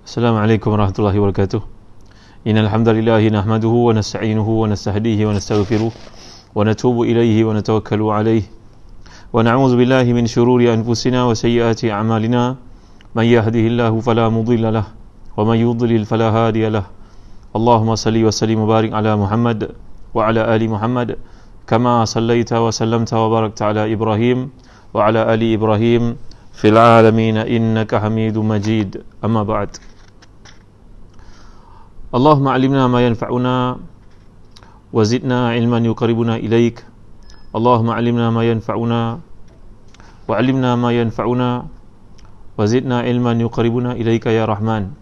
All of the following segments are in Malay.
Assalamualaikum warahmatullahi wabarakatuh. Innal hamdalillah nahmaduhu wa nasta'inuhu wa nastahdihi wa nastaghfiruh wa natubu ilayhi wa natawakkalu alayhi wa na'udzu billahi min shururi anfusina wa sayyiati a'malina man yahdihillahu fala mudilla lahu wa man yudlil fala hadiya lahu. Allahumma salli wa sallim wa barik ala Muhammad wa ala ali Muhammad kama sallaita wa sallamta wa barakta ala Ibrahim wa ala ali Ibrahim fil alamin innaka Hamidum Majid. Amma ba'd. Allahumma 'allimna ma yanfa'una wa zidna 'ilman yuqarribuna ilaik. Allahumma 'allimna ma yanfa'una wa 'allimna ma yanfa'una wa zidna 'ilman yuqarribuna ilaika ya Rahman.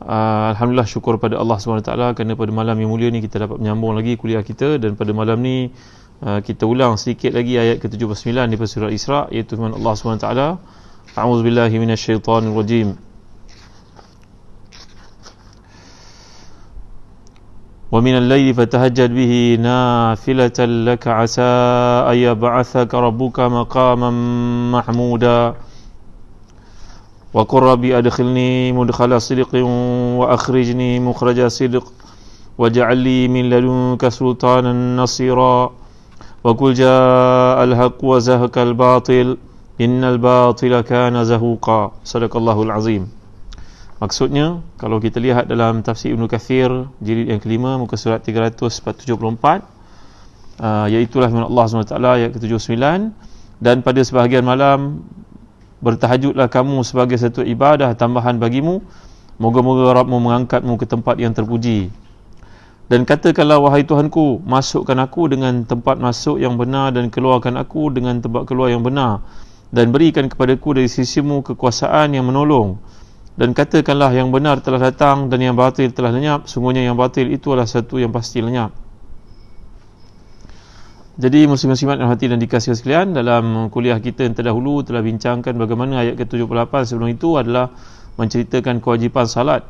Alhamdulillah, syukur pada Allah SWT kerana pada malam yang mulia ni kita dapat menyambung lagi kuliah kita, dan pada malam ni kita ulang sedikit lagi ayat ke-79 daripada surah Isra, iaitu firman Allah SWT. A'udzubillahi minasyaitanirrajim. Wa minal laili fatahajjad bihi nafilatan laka 'asa ay yab'athaka rabbuka maqaman mahmuda. Wa qur rabbi adkhilni mudkhala sidqin wa akhrijni mukhraja sidq waj'al li min ladunka sultanan nasira. Wa qul ja'al haqq wa zahaqal batil innal batila kana zahuqa. Sadaqallahul azim. Maksudnya, kalau kita lihat dalam tafsir Ibn Kathir jilid yang kelima muka surat 374, iaitulah firman Allah SWT ayat ke-79, dan pada sebahagian malam bertahajudlah kamu sebagai satu ibadah tambahan bagimu, moga-moga Rabbmu mengangkatmu ke tempat yang terpuji. Dan katakanlah, wahai Tuhanku, masukkan aku dengan tempat masuk yang benar dan keluarkan aku dengan tempat keluar yang benar, dan berikan kepadaku dari sisimu kekuasaan yang menolong. Dan katakanlah, yang benar telah datang dan yang batil telah lenyap, sungguhnya yang batil itu adalah satu yang pasti lenyap. Jadi muslim-muslimat yang hati dan dikasihi sekalian, dalam kuliah kita yang terdahulu telah bincangkan bagaimana ayat ke-78 sebelum itu adalah menceritakan kewajipan salat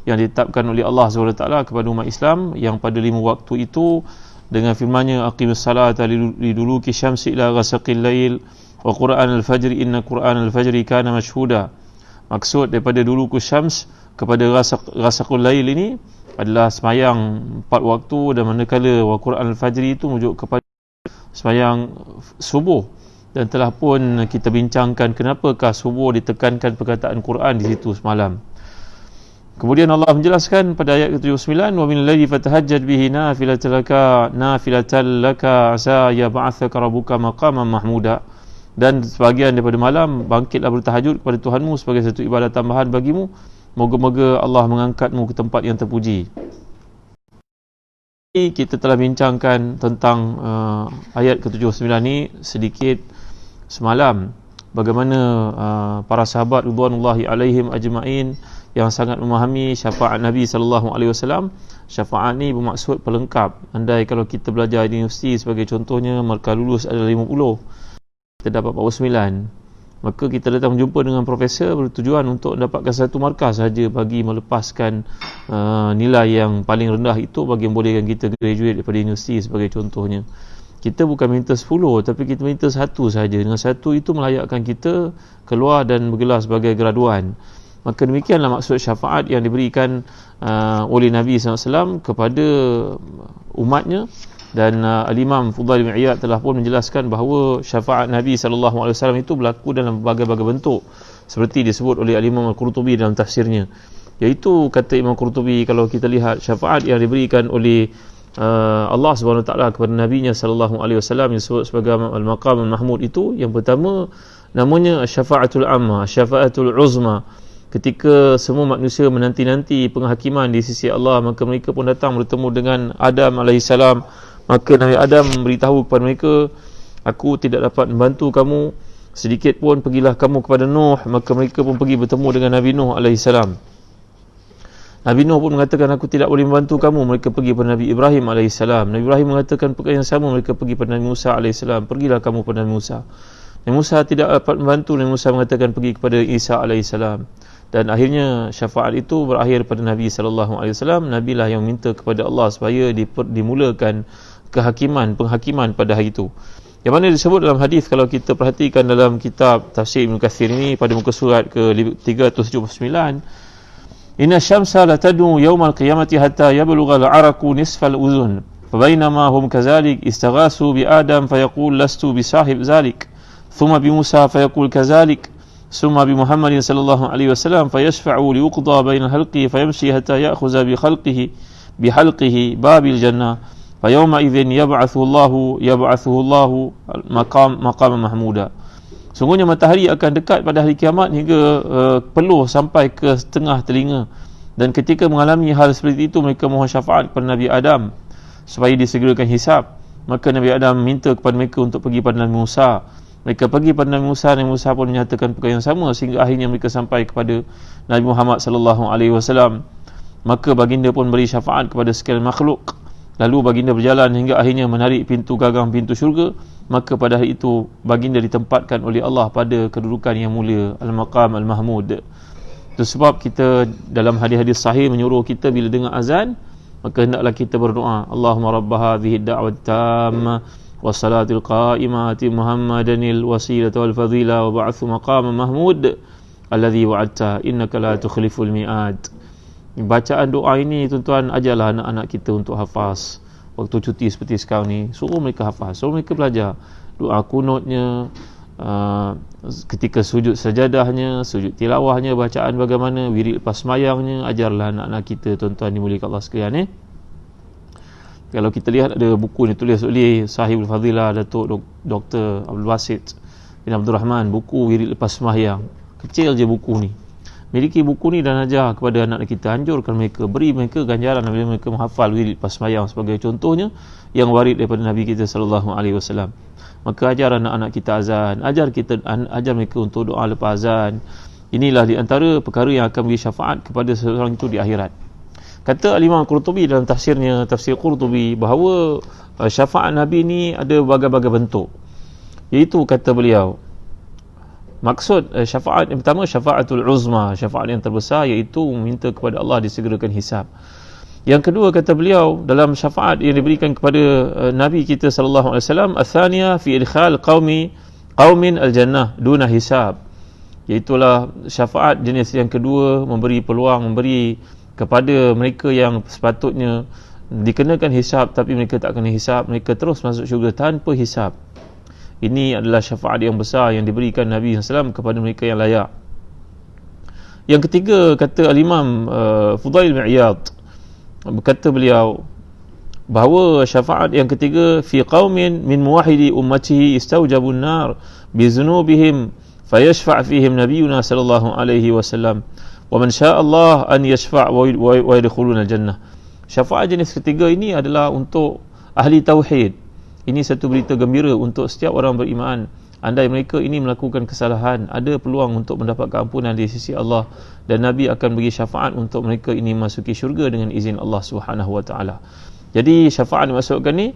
yang ditetapkan oleh Allah SWT kepada umat Islam, yang pada 5 waktu itu dengan firman-Nya, aqimus salata liduluki syamsi ila ghasaqil lail wa qur'an al-fajr inna qur'an al-fajri kana mashhuda. Maksud daripada duluku syams kepada ghasaqul lail ini adalah semayang 4 waktu, dan manakala wa qur'an al-fajri itu merujuk kepada semayang subuh. Dan telah pun kita bincangkan kenapakah subuh ditekankan perkataan Quran di situ semalam. Kemudian Allah menjelaskan pada ayat ke-79, wa min al-laili fatahajjad bihi nafilatan laka asa yab'athaka rabbuka maqaman mahmuda. Dan sebahagian daripada malam bangkitlah bertahajud kepada Tuhanmu sebagai satu ibadah tambahan bagimu, moga-moga Allah mengangkatmu ke tempat yang terpuji. Kita telah bincangkan tentang ayat ke-79 ni sedikit semalam, bagaimana para sahabat ridwanullahi alaihim ajma'in yang sangat memahami syafaat Nabi SAW. Syafaat ni bermaksud pelengkap. Andai kalau kita belajar di universiti sebagai contohnya, markah lulus adalah 50, kita dapat 49, maka kita datang berjumpa dengan profesor bertujuan untuk mendapatkan satu markah sahaja bagi melepaskan nilai yang paling rendah itu, bagi membolehkan kita graduate daripada universiti sebagai contohnya. Kita bukan minta 10, tapi kita minta 1 sahaja. Dengan 1 itu melayakkan kita keluar dan bergelar sebagai graduan. Maka demikianlah maksud syafaat yang diberikan oleh Nabi SAW kepada umatnya. Dan Al-Imam Fudail bin Iyad telah pun menjelaskan bahawa syafaat Nabi SAW itu berlaku dalam berbagai-bagai bentuk, seperti disebut oleh Al-Imam Al-Qurtubi dalam tafsirnya. Iaitu, kata Imam Qurtubi, kalau kita lihat syafaat yang diberikan oleh Allah SWT kepada Nabi-Nya SAW yang disebut sebagai Al-Maqam Al-Mahmud itu, yang pertama namanya Syafa'atul Amma, Syafa'atul Uzma. Ketika semua manusia menanti-nanti penghakiman di sisi Allah, maka mereka pun datang bertemu dengan Adam AS. Maka Nabi Adam memberitahu kepada mereka, aku tidak dapat membantu kamu sedikit pun, pergilah kamu kepada Nuh. Maka mereka pun pergi bertemu dengan Nabi Nuh AS. Nabi Nuh pun mengatakan, aku tidak boleh membantu kamu. Mereka pergi kepada Nabi Ibrahim AS. Nabi Ibrahim mengatakan perkara yang sama, mereka pergi kepada Nabi Musa AS. Pergilah kamu kepada Nabi Musa. Nabi Musa tidak dapat membantu. Nabi Musa mengatakan pergi kepada Isa AS. Dan akhirnya syafaat itu berakhir pada Nabi SAW. Nabi lah yang minta kepada Allah supaya dimulakan penghakiman pada hari itu. Yang mana disebut dalam hadis, kalau kita perhatikan dalam kitab tafsir Ibn Katsir ini pada muka surat ke 379, inna syamsa la tad'u yawmal qiyamati hatta yablugha al-'araqu nisfal uzun fabainama hum kadzalik istaghasu bi Adam fayaqul lastu bi sahib zalik thumma bi Musa fayaqul kadzalik thumma bi Muhammadin sallallahu alaihi wasallam fayashfa'u liuqda baina halqi fayamshi hatta ya'khudha bi halqihi babil jannah fayawma idzin yab'athu Allahu maqam mahmuda. Sungguhnya matahari akan dekat pada hari kiamat hingga peluh sampai ke setengah telinga, dan ketika mengalami hal seperti itu mereka mohon syafaat kepada Nabi Adam supaya disegerakan hisab. Maka Nabi Adam minta kepada mereka untuk pergi pada Nabi Musa. Mereka pergi pada Nabi Musa, Nabi Musa pun menyatakan perkara yang sama sehingga akhirnya mereka sampai kepada Nabi Muhammad sallallahu alaihi wasallam. Maka baginda pun beri syafaat kepada sekalian makhluk. Lalu baginda berjalan hingga akhirnya menarik pintu gagang pintu syurga. Maka pada hari itu baginda ditempatkan oleh Allah pada kedudukan yang mulia, Al-Maqam Al-Mahmud. Itu sebab kita dalam hadis-hadis sahih menyuruh kita bila dengar azan, maka hendaklah kita berdoa, Allahumma rabb hadhihi ad-da'wat tammah wassalatil qa'imati Muhammadanil wasilata wal fadila wa ba'athu maqaman mahmud alladhi wa'adta innaka la tukhliful mi'ad. Bacaan doa ini tuan-tuan, ajarlah anak-anak kita untuk hafaz. Waktu cuti seperti sekarang ni, suruh mereka hafaz, suruh mereka belajar doa kunutnya, ketika sujud sajadahnya, sujud tilawahnya, bacaan bagaimana, wirid lepas semayangnya. Ajarlah anak-anak kita tuan-tuan dimuliakan Allah sekalian. Kalau kita lihat ada buku ni tulis oleh Sahibul Fadilah Datuk Dr. Abdul Basit bin Abdul Rahman, buku wirid lepas semayang. Kecil je buku ni. Miliki buku ni dan ajar kepada anak kita, anjurkan mereka, beri mereka ganjaran apabila mereka menghafal wirid pas sembahyang sebagai contohnya yang warid daripada Nabi kita sallallahu alaihi wasallam. Maka ajar anak-anak kita azan, ajar mereka untuk doa lepas azan. Inilah di antara perkara yang akan beri syafaat kepada seseorang itu di akhirat. Kata Al-Imam Qurtubi dalam tafsirnya, tafsir Qurtubi, bahawa syafaat Nabi ni ada berbagai-bagai bentuk. Iaitu kata beliau, maksud syafaat yang pertama, syafaatul uzma, syafaat yang terbesar, iaitu meminta kepada Allah disegerakan hisab. Yang kedua kata beliau dalam syafaat yang diberikan kepada Nabi kita sallallahu alaihi wasallam, ats-tsaniyah fi idkhal qaumin al-jannah duna hisab, iaitulah syafaat jenis yang kedua, memberi peluang, memberi kepada mereka yang sepatutnya dikenakan hisab tapi mereka tak kena hisab, mereka terus masuk syurga tanpa hisab. Ini adalah syafaat yang besar yang diberikan Nabi SAW kepada mereka yang layak. Yang ketiga kata Al-Imam Fudail bin Iyad, berkata beliau bahawa syafaat yang ketiga, fi qaumin min muwahhidi ummatihi istawjabun nar bi dhunubihim fayashfa' fihim nabiyuna sallallahu alaihi wasallam wa man syaa Allah an yashfa' wa yadkhuluna al-jannah. Syafaat jenis ketiga ini adalah untuk ahli tauhid. Ini satu berita gembira untuk setiap orang beriman. Andai mereka ini melakukan kesalahan, ada peluang untuk mendapat keampunan di sisi Allah, dan Nabi akan bagi syafaat untuk mereka ini masuki syurga dengan izin Allah Subhanahu wa taala. Jadi syafaat dimaksudkan ni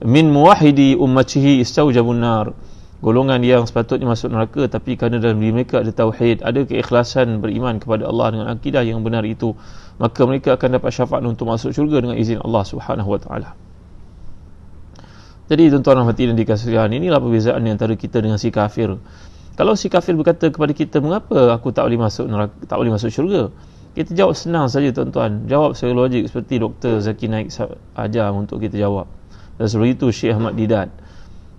min muwahhidi ummatihi istawjabun nar, golongan yang sepatutnya masuk neraka tapi kerana dalam diri mereka ada tauhid, ada keikhlasan beriman kepada Allah dengan akidah yang benar itu, maka mereka akan dapat syafaat untuk masuk syurga dengan izin Allah Subhanahu wa taala. Jadi tuan-tuan hati dan dikasihan, inilah perbezaan antara kita dengan si kafir. Kalau si kafir berkata kepada kita, mengapa aku tak boleh masuk neraka, tak boleh masuk syurga? Kita jawab senang saja tuan-tuan. Jawab secara logik seperti Dr. Zaki Naik ajar untuk kita jawab. Dan seperti itu Syekh Ahmad Didat.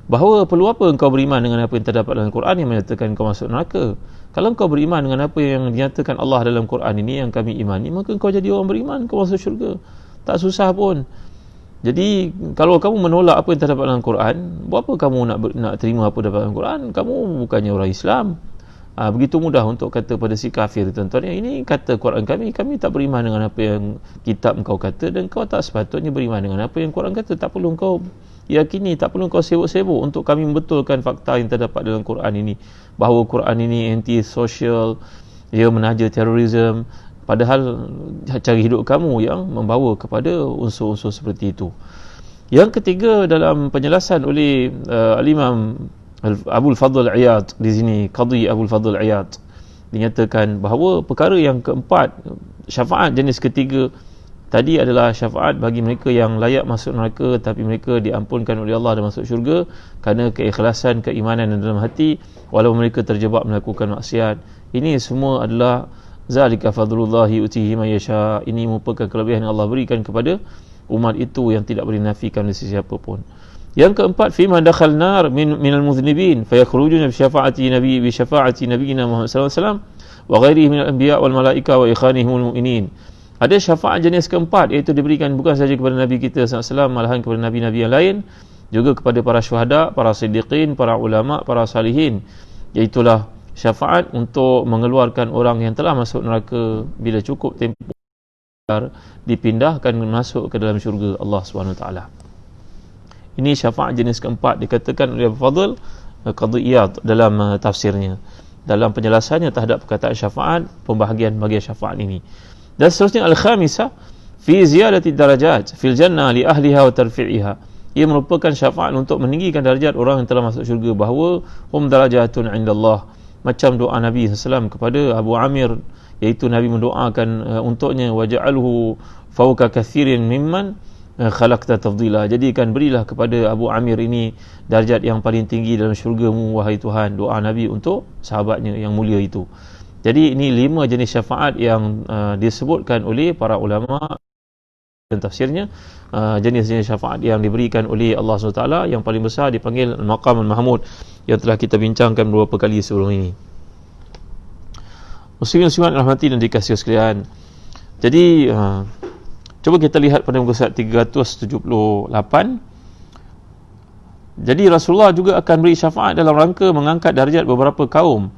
Bahawa perlu apa engkau beriman dengan apa yang terdapat dalam Quran yang menyatakan engkau masuk neraka? Kalau engkau beriman dengan apa yang dinyatakan Allah dalam Quran ini yang kami imani, maka engkau jadi orang beriman, engkau masuk syurga. Tak susah pun. Jadi kalau kamu menolak apa yang terdapat dalam Quran, buat apa kamu nak terima apa yang terdapat dalam Quran? Kamu bukannya orang Islam. Begitu mudah untuk kata pada si kafir, tuan-tuan, ini kata Quran kami tak beriman dengan apa yang kitab engkau kata, dan kau tak sepatutnya beriman dengan apa yang Quran kata. Tak perlu engkau yakini, tak perlu engkau sibuk-sibuk untuk kami membetulkan fakta yang terdapat dalam Quran ini, bahawa Quran ini anti-social, ia menaja terorisme, padahal cara hidup kamu yang membawa kepada unsur-unsur seperti itu. Yang ketiga dalam penjelasan oleh Al-Imam Abul Fadl Iyad di sini, Qadhi Abul Fadl Iyad, dinyatakan bahawa perkara yang keempat, syafaat jenis ketiga, tadi adalah syafaat bagi mereka yang layak masuk neraka tapi mereka diampunkan oleh Allah dan masuk syurga kerana keikhlasan, keimanan dalam hati walaupun mereka terjebak melakukan maksiat. Ini semua adalah zalika fadlullahi utihi man yasha. Ini merupakan kelebihan yang Allah berikan kepada umat itu yang tidak boleh nafikan oleh sesiapa pun. Yang keempat, fi man dakhal nar minal mudhnibin fayakhrujuna bi syafaati nabiyina Muhammad sallallahu alaihi wasallam wa ghairihi minal anbiya wal malaika wa ikhanihimul mu'minin. Ada syafaat jenis keempat, iaitu diberikan bukan saja kepada Nabi kita SAW, malahan kepada Nabi-Nabi yang lain, juga kepada para syuhada, para siddiqin, para ulama, para salihin. Iaitulah syafaat untuk mengeluarkan orang yang telah masuk neraka bila cukup tempoh dipindahkan masuk ke dalam syurga Allah SWT. Ini syafaat jenis keempat, dikatakan oleh Abu Fadl Qadiyat dalam tafsirnya, dalam penjelasannya terhadap perkataan syafaat, pembahagian-bahagian syafaat ini. Dan seterusnya al-khamisah fi ziyadati darajat fil jannah li ahliha wa tarfi'iha. Ia merupakan syafaat untuk meninggikan darjat orang yang telah masuk syurga, bahawa hum darajatun indallah, macam doa Nabi SAW kepada Abu Amir, iaitu Nabi mendoakan untuknya waja'alhu fawqa kathirin mimman khalaqta tafdila. Jadikan berilah kepada Abu Amir ini darjat yang paling tinggi dalam syurga-Mu wahai Tuhan. Doa Nabi untuk sahabatnya yang mulia itu. Jadi ini 5 jenis syafaat yang disebutkan oleh para ulama dan tafsirnya. Jenis-jenis syafaat yang diberikan oleh Allah SWT, yang paling besar dipanggil Maqam Al-Mahmud, yang telah kita bincangkan beberapa kali sebelum ini. Muslimin-muslimat rahmati dan dikasihi sekalian. Jadi cuba kita lihat pada muka surat 378. Jadi Rasulullah juga akan beri syafaat dalam rangka mengangkat darjat beberapa kaum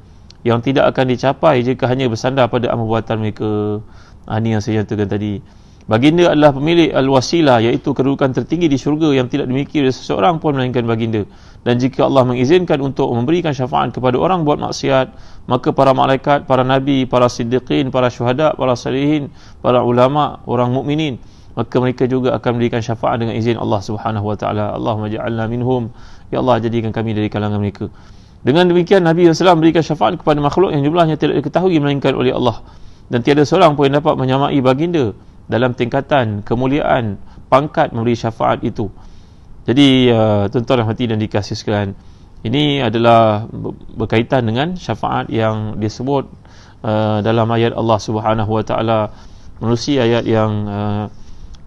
yang tidak akan dicapai jika hanya bersandar pada amal perbuatan mereka. Ini yang saya nyatakan tadi. Baginda adalah pemilik al-wasilah, iaitu kedudukan tertinggi di syurga yang tidak dimiliki oleh seseorang pun melainkan baginda. Dan jika Allah mengizinkan untuk memberikan syafaat kepada orang buat maksiat, maka para malaikat, para nabi, para siddiqin, para syuhada, para salihin, para ulama, orang mukminin, maka mereka juga akan memberikan syafaat dengan izin Allah Subhanahu wa taala. Allahumma ja'alna minhum, ya Allah jadikan kami dari kalangan mereka. Dengan demikian Nabi SAW memberikan syafaat kepada makhluk yang jumlahnya tidak diketahui melainkan oleh Allah, dan tiada seorang pun yang dapat menyamai baginda dalam tingkatan kemuliaan pangkat memberi syafaat itu. Jadi tuan-tuan hati dan dikasihi sekalian, ini adalah berkaitan dengan syafaat yang disebut dalam ayat Allah Subhanahu wa taala menerusi ayat yang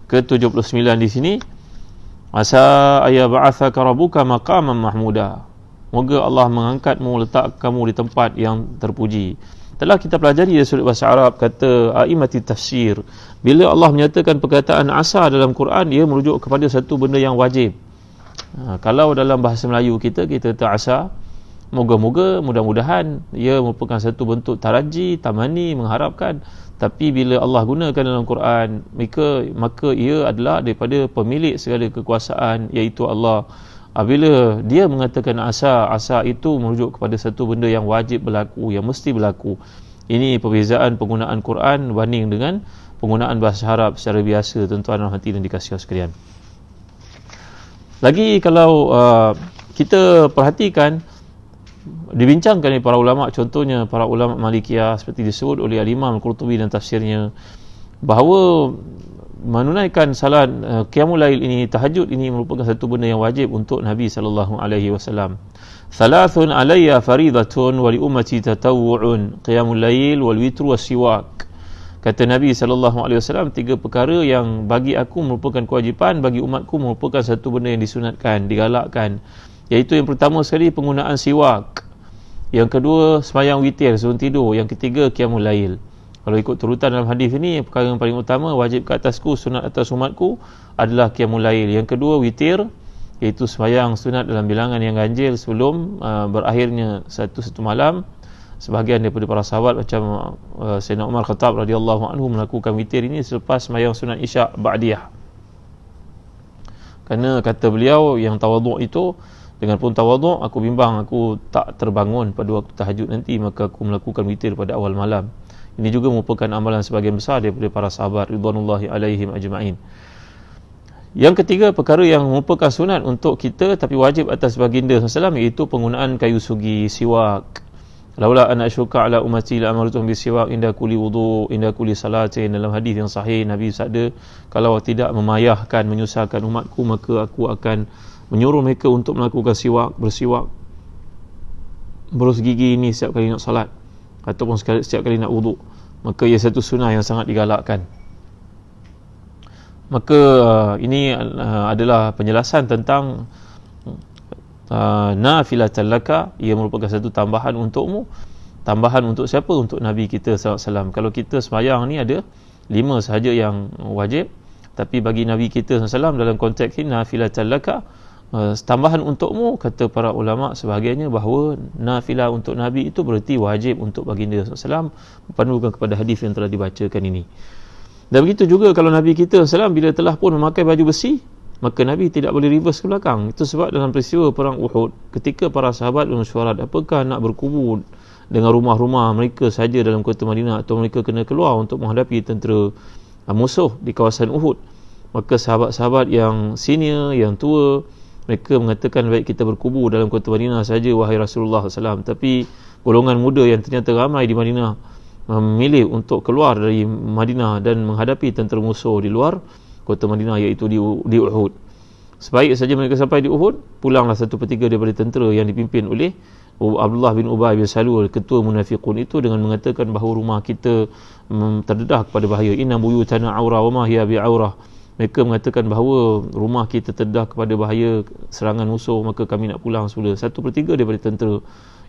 ke-79 di sini. Asa ayya ba'athaka rabbuka maqaman mahmuda. Moga Allah mengangkatmu, letak kamu di tempat yang terpuji. Telah kita pelajari dari sudut bahasa Arab, kata a'imati tafsir, bila Allah menyatakan perkataan asa dalam Quran, ia merujuk kepada satu benda yang wajib. Kalau dalam bahasa Melayu kita kata asa, moga-moga, mudah-mudahan, ia merupakan satu bentuk taraji, tamani, mengharapkan. Tapi bila Allah gunakan dalam Quran, maka ia adalah daripada pemilik segala kekuasaan, iaitu Allah. Bila dia mengatakan asa itu merujuk kepada satu benda yang wajib berlaku, yang mesti berlaku. Ini perbezaan penggunaan Quran berbanding dengan penggunaan bahasa Arab secara biasa, tuan-tuan dan hati dan dikasihi sekalian. Lagi kalau kita perhatikan, dibincangkan oleh para ulama, contohnya para ulama Malikiyah seperti disebut oleh Al-Imam Al-Qurtubi dan tafsirnya, bahawa menunaikan salat qiyamul lail ini, tahajud ini merupakan satu benda yang wajib untuk Nabi sallallahu alaihi wasallam. Thalathun alayya faridatun wa li ummati tatawwu'un, qiyamul lail wal witr was siwak. Kata Nabi sallallahu alaihi wasallam, 3 perkara yang bagi aku merupakan kewajipan, bagi umatku merupakan satu benda yang disunatkan, digalakkan. Iaitu yang pertama sekali penggunaan siwak, yang kedua sembahyang witir sebelum tidur, yang ketiga qiyamul lail. Kalau ikut turutan dalam hadis ini, perkara yang paling utama wajib ke atasku, sunat atas umatku adalah qiyamul lail. Yang kedua witir, iaitu sembahyang sunat dalam bilangan yang ganjil sebelum berakhirnya satu malam. Sebahagian daripada para sahabat macam Sayyidina Umar Khattab radhiyallahu anhu melakukan witir ini selepas sembahyang sunat Isya' ba'diyah. Kerana kata beliau yang tawaduk itu, dengan pun tawaduk aku bimbang aku tak terbangun pada waktu tahajud nanti, maka aku melakukan witir pada awal malam. Ini juga merupakan amalan sebagian besar daripada para sahabat ridwanullahi alaihim ajma'in. Yang ketiga, perkara yang merupakan sunat untuk kita tapi wajib atas baginda SAW, iaitu penggunaan kayu sugi, siwak. laula an asyuka ala ummati la amartuhum bisiwak inda kulli wudu inda kulli salatin. Dalam hadis yang sahih Nabi bersabda, kalau tidak memayahkan menyusahkan umatku, maka aku akan menyuruh mereka untuk melakukan bersiwak berus gigi ini setiap kali nak salat ataupun setiap kali nak wuduk. Maka ia satu sunnah yang sangat digalakkan. Maka ini adalah penjelasan tentang nafilatan laka. Ia merupakan satu tambahan untukmu. Tambahan untuk siapa? Untuk Nabi kita SAW. Kalau kita sembahyang ni ada 5 sahaja yang wajib, tapi bagi Nabi kita SAW dalam konteks ini nafilatan laka, tambahan untukmu. Kata para ulama sebahagiannya bahawa nafilah untuk Nabi itu berarti wajib untuk baginda SAW, berpandukan kepada hadis yang telah dibacakan ini. Dan begitu juga kalau Nabi kita SAW bila telah pun memakai baju besi, maka Nabi tidak boleh reverse ke belakang. Itu sebab dalam peristiwa perang Uhud, ketika para sahabat bermesyuarat apakah nak berkubur dengan rumah-rumah mereka saja dalam kota Madinah atau mereka kena keluar untuk menghadapi tentera musuh di kawasan Uhud, maka sahabat-sahabat yang senior, yang tua, mereka mengatakan baik kita berkubur dalam kota Madinah saja wahai Rasulullah SAW. Tapi golongan muda yang ternyata ramai di Madinah memilih untuk keluar dari Madinah dan menghadapi tentera musuh di luar kota Madinah, iaitu di Uhud. Sebaik saja mereka sampai di Uhud, pulanglah 1/3 daripada tentera yang dipimpin oleh Abdullah bin Ubay bin Salul, ketua munafiqun itu, dengan mengatakan bahawa rumah kita terdedah kepada bahaya. Inna buyutana aura wa ma hiya bi aurah. Mereka mengatakan bahawa rumah kita terdedah kepada bahaya serangan musuh, maka kami nak pulang semula. 1/3 daripada tentera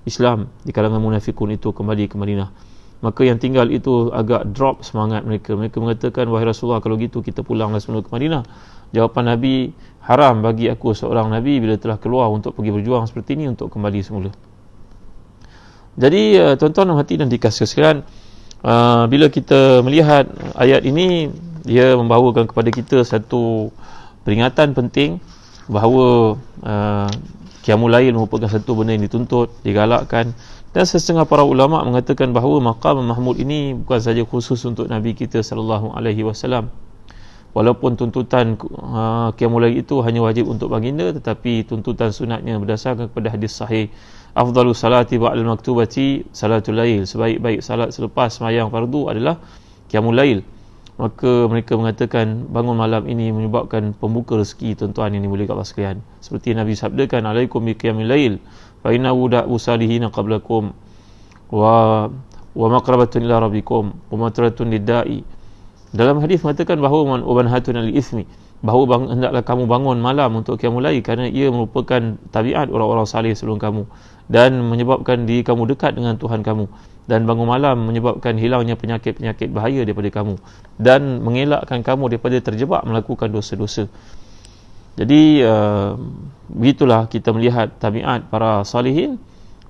Islam di kalangan munafiqun itu kembali ke Madinah. Maka yang tinggal itu agak drop semangat mereka. Mereka mengatakan, wahai Rasulullah, kalau gitu kita pulanglah semula ke Madinah. Jawapan Nabi, haram bagi aku seorang Nabi bila telah keluar untuk pergi berjuang seperti ini untuk kembali semula. Jadi tuan-tuan dan hati dan dikasihi sekalian, bila kita melihat ayat ini, dia membawakan kepada kita satu peringatan penting bahawa qiyamul lail merupakan satu benda yang dituntut, digalakkan. Dan setengah para ulama mengatakan bahawa maqam Mahmud ini bukan saja khusus untuk Nabi kita sallallahu alaihi wasallam. Walaupun tuntutan qiyamul lail itu hanya wajib untuk baginda, tetapi tuntutan sunatnya berdasarkan kepada hadis sahih, afdalus salati ba'dal maktubati salatul lail. Sebaik-baik salat selepas sembahyang fardu adalah qiyamul lail. Maka mereka mengatakan bangun malam ini menyebabkan pembuka rezeki, tuan-tuan yang dimuliakan Allah sekalian. Seperti Nabi sabdakan, alaikum bi qiyamil lail fa inna wuda'u salihin qablakum wa maqrabatun ila rabbikum wa matratun lid-da'i. Dalam hadis mengatakan bahawa ubanhatun al-ithmi, bahawa hendaklah kamu bangun malam untuk qiyamul lail kerana ia merupakan tabiat orang-orang salih sebelum kamu dan menyebabkan diri kamu dekat dengan Tuhan kamu, dan bangun malam menyebabkan hilangnya penyakit-penyakit bahaya daripada kamu dan mengelakkan kamu daripada terjebak melakukan dosa-dosa. Jadi begitulah kita melihat tabiat para salihin,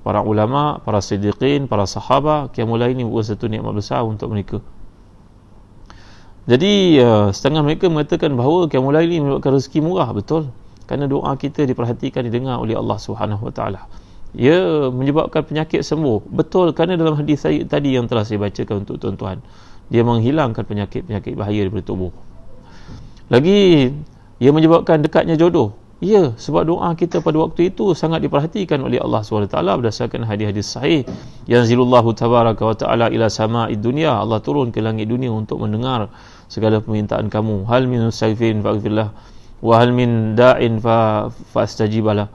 para ulama, para siddiqin, para sahabat. Qiyamul lail ini bukan satu nikmat besar untuk mereka. Jadi setengah mereka mengatakan bahawa qiyamul lail ini menyebabkan rezeki murah. Betul, kerana doa kita diperhatikan, didengar oleh Allah Subhanahu Wa Taala. Ia menyebabkan penyakit sembuh. Betul, kerana dalam hadis saya tadi yang telah saya bacakan untuk tuan-tuan, dia menghilangkan penyakit-penyakit bahaya daripada tubuh. Lagi, ia menyebabkan dekatnya jodoh. Ya, sebab doa kita pada waktu itu sangat diperhatikan oleh Allah SWT berdasarkan hadis-hadis sahih. Yanzilullahu tabaraka wa ta'ala ila sama'id dunia. Allah turun ke langit dunia untuk mendengar segala permintaan kamu. Hal min mustaghfirin fa'ghfirlah, wa hal min da'in fa'astajibulah,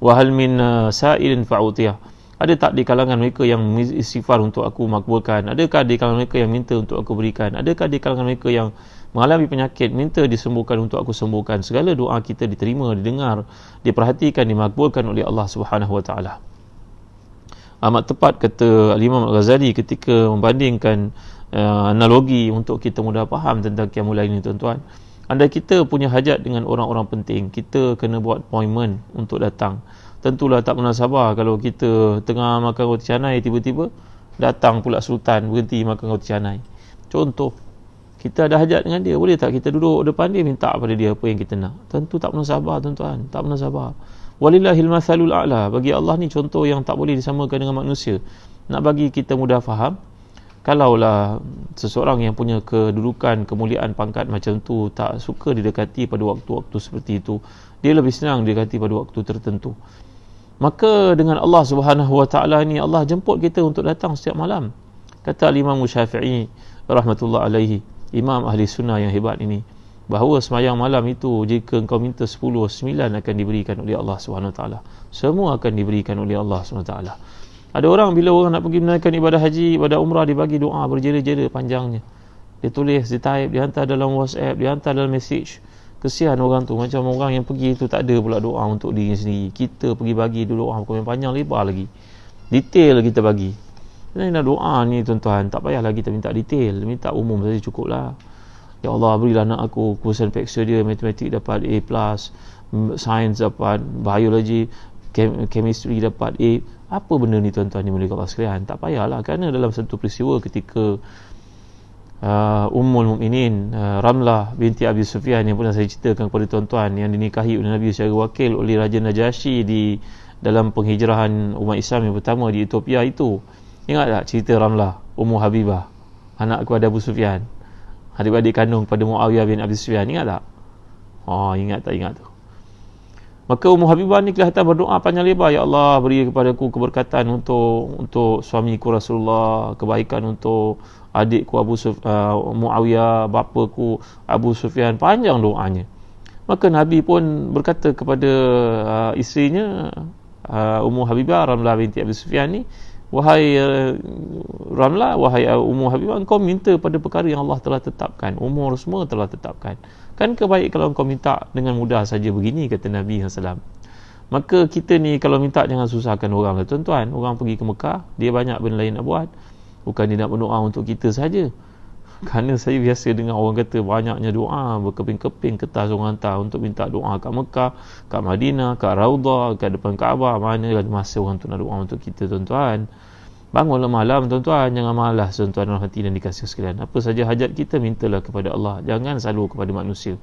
wa hal min sa'ilin fa'utiyah. Ada tak di kalangan mereka yang istighfar untuk aku makbulkan? Adakah di kalangan mereka yang minta untuk aku berikan? Adakah di kalangan mereka yang mengalami penyakit minta disembuhkan untuk aku sembuhkan? Segala doa kita diterima, didengar, diperhatikan, dimakbulkan oleh Allah Subhanahu Wa Taala. Amat tepat kata Imam Al-Ghazali ketika membandingkan analogi untuk kita mudah faham tentang qiyamul lail ini, tuan-tuan. Andai kita punya hajat dengan orang-orang penting, kita kena buat appointment untuk datang. Tentulah tak pernah sabar kalau kita tengah makan roti canai, tiba-tiba datang pula sultan berhenti makan roti canai. Contoh, kita ada hajat dengan dia, boleh tak kita duduk depan dia minta pada dia apa yang kita nak? Tentu tak pernah sabar, tuan-tuan, tak pernah sabar. Walillahil mathalul a'la. Bagi Allah ni contoh yang tak boleh disamakan dengan manusia. Nak bagi kita mudah faham, kalaulah seseorang yang punya kedudukan, kemuliaan, pangkat macam tu tak suka didekati pada waktu-waktu seperti itu, dia lebih senang didekati pada waktu tertentu. Maka dengan Allah Subhanahu Wa Taala ni, Allah jemput kita untuk datang setiap malam. Kata Imam Syafi'i rahmatullah alaihi, imam ahli sunnah yang hebat ini, bahawa semayang malam itu jika engkau minta 10, 9 akan diberikan oleh Allah Subhanahu Wa Taala. Semua akan diberikan oleh Allah Subhanahu Wa Taala. Ada orang bila orang nak pergi menunaikan ibadah haji, ibadah umrah, dia bagi doa berjera-jera panjangnya. Dia tulis, dia type, dia hantar dalam WhatsApp, dia hantar dalam message. Kesian orang tu, macam orang yang pergi tu tak ada pula doa untuk diri sendiri. Kita pergi bagi dulu doa yang panjang lebar lagi. Detail kita bagi. Dan nak doa ni tuan-tuan, tak payahlah kita minta detail, minta umum saja cukup lah. Ya Allah, berilah anak aku kursus peksa dia, matematik dapat A+, sains dapat, biologi, chemistry dapat A. Apa benda ni tuan-tuan ni, boleh Allah sekalian? Tak payahlah, kerana dalam satu peristiwa ketika Ummul Mukminin Ramlah binti Abi Sufyan yang pernah saya ceritakan kepada tuan-tuan, yang dinikahi oleh Nabi secara wakil oleh Raja Najasyi di dalam penghijrahan umat Islam yang pertama di Ethiopia itu. Ingat tak cerita Ramlah, Ummu Habibah, anak kepada Abu Sufyan, adik-adik kandung pada Muawiyah bin Abi Sufyan? Ingat tak? Ingat tak? Ingat tu. Maka Ummu Habibah ni kelihatan berdoa panjang lebar, ya Allah, beri kepadaku keberkatan untuk suamiku Rasulullah, kebaikan untuk adikku Muawiyah, bapaku Abu Sufyan. Panjang doanya. Maka Nabi pun berkata kepada isterinya Ummu Habibah, Ramlah binti Abi Sufyan ni, wahai Ramlah, wahai Ummu Habibah, engkau minta pada perkara yang Allah telah tetapkan, umur semua telah tetapkan. Kan kebaik kalau engkau minta dengan mudah saja begini, kata Nabi SAW. Maka kita ni kalau minta jangan susahkan orang lah tuan-tuan. Orang pergi ke Mekah, dia banyak benda lain nak buat, bukan dia nak berdoa untuk kita saja. Kerana saya biasa dengar orang kata banyaknya doa, berkeping-keping kertas orang hantar untuk minta doa kat Mekah, kat Madinah, kat Raudah, kat depan Kaabah. Mana ada masa orang tu nak doa untuk kita tuan-tuan. Bangunlah malam tuan-tuan, jangan malas tuan-tuan dalam hati dan dikasih sekalian. Apa saja hajat kita, mintalah kepada Allah, jangan selalu kepada manusia.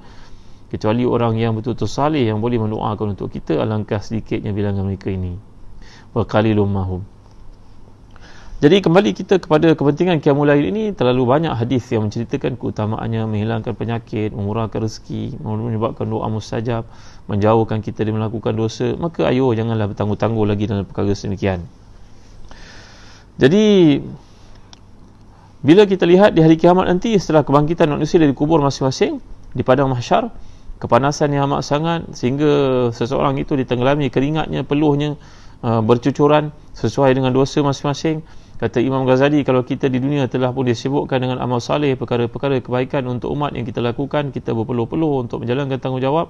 Kecuali orang yang betul-betul salih yang boleh mendoakan untuk kita, alangkah sedikitnya bilangan mereka ini. Wa qalilum mahum. Jadi kembali kita kepada kepentingan Qiyamul Lail ini, terlalu banyak hadis yang menceritakan keutamaannya, menghilangkan penyakit, memurahkan rezeki, menyebabkan doa mustajab, menjauhkan kita dari melakukan dosa. Maka ayo janganlah bertangguh-tangguh lagi dalam perkara sedemikian. Jadi bila kita lihat di hari kiamat nanti, setelah kebangkitan manusia dari kubur masing-masing di padang mahsyar, kepanasan yang amat sangat sehingga seseorang itu ditenggelami keringatnya, peluhnya bercucuran sesuai dengan dosa masing-masing. Kata Imam Ghazali, kalau kita di dunia telah pun disibukkan dengan amal saleh, perkara-perkara kebaikan untuk umat yang kita lakukan, kita berpeluh-peluh untuk menjalankan tanggungjawab,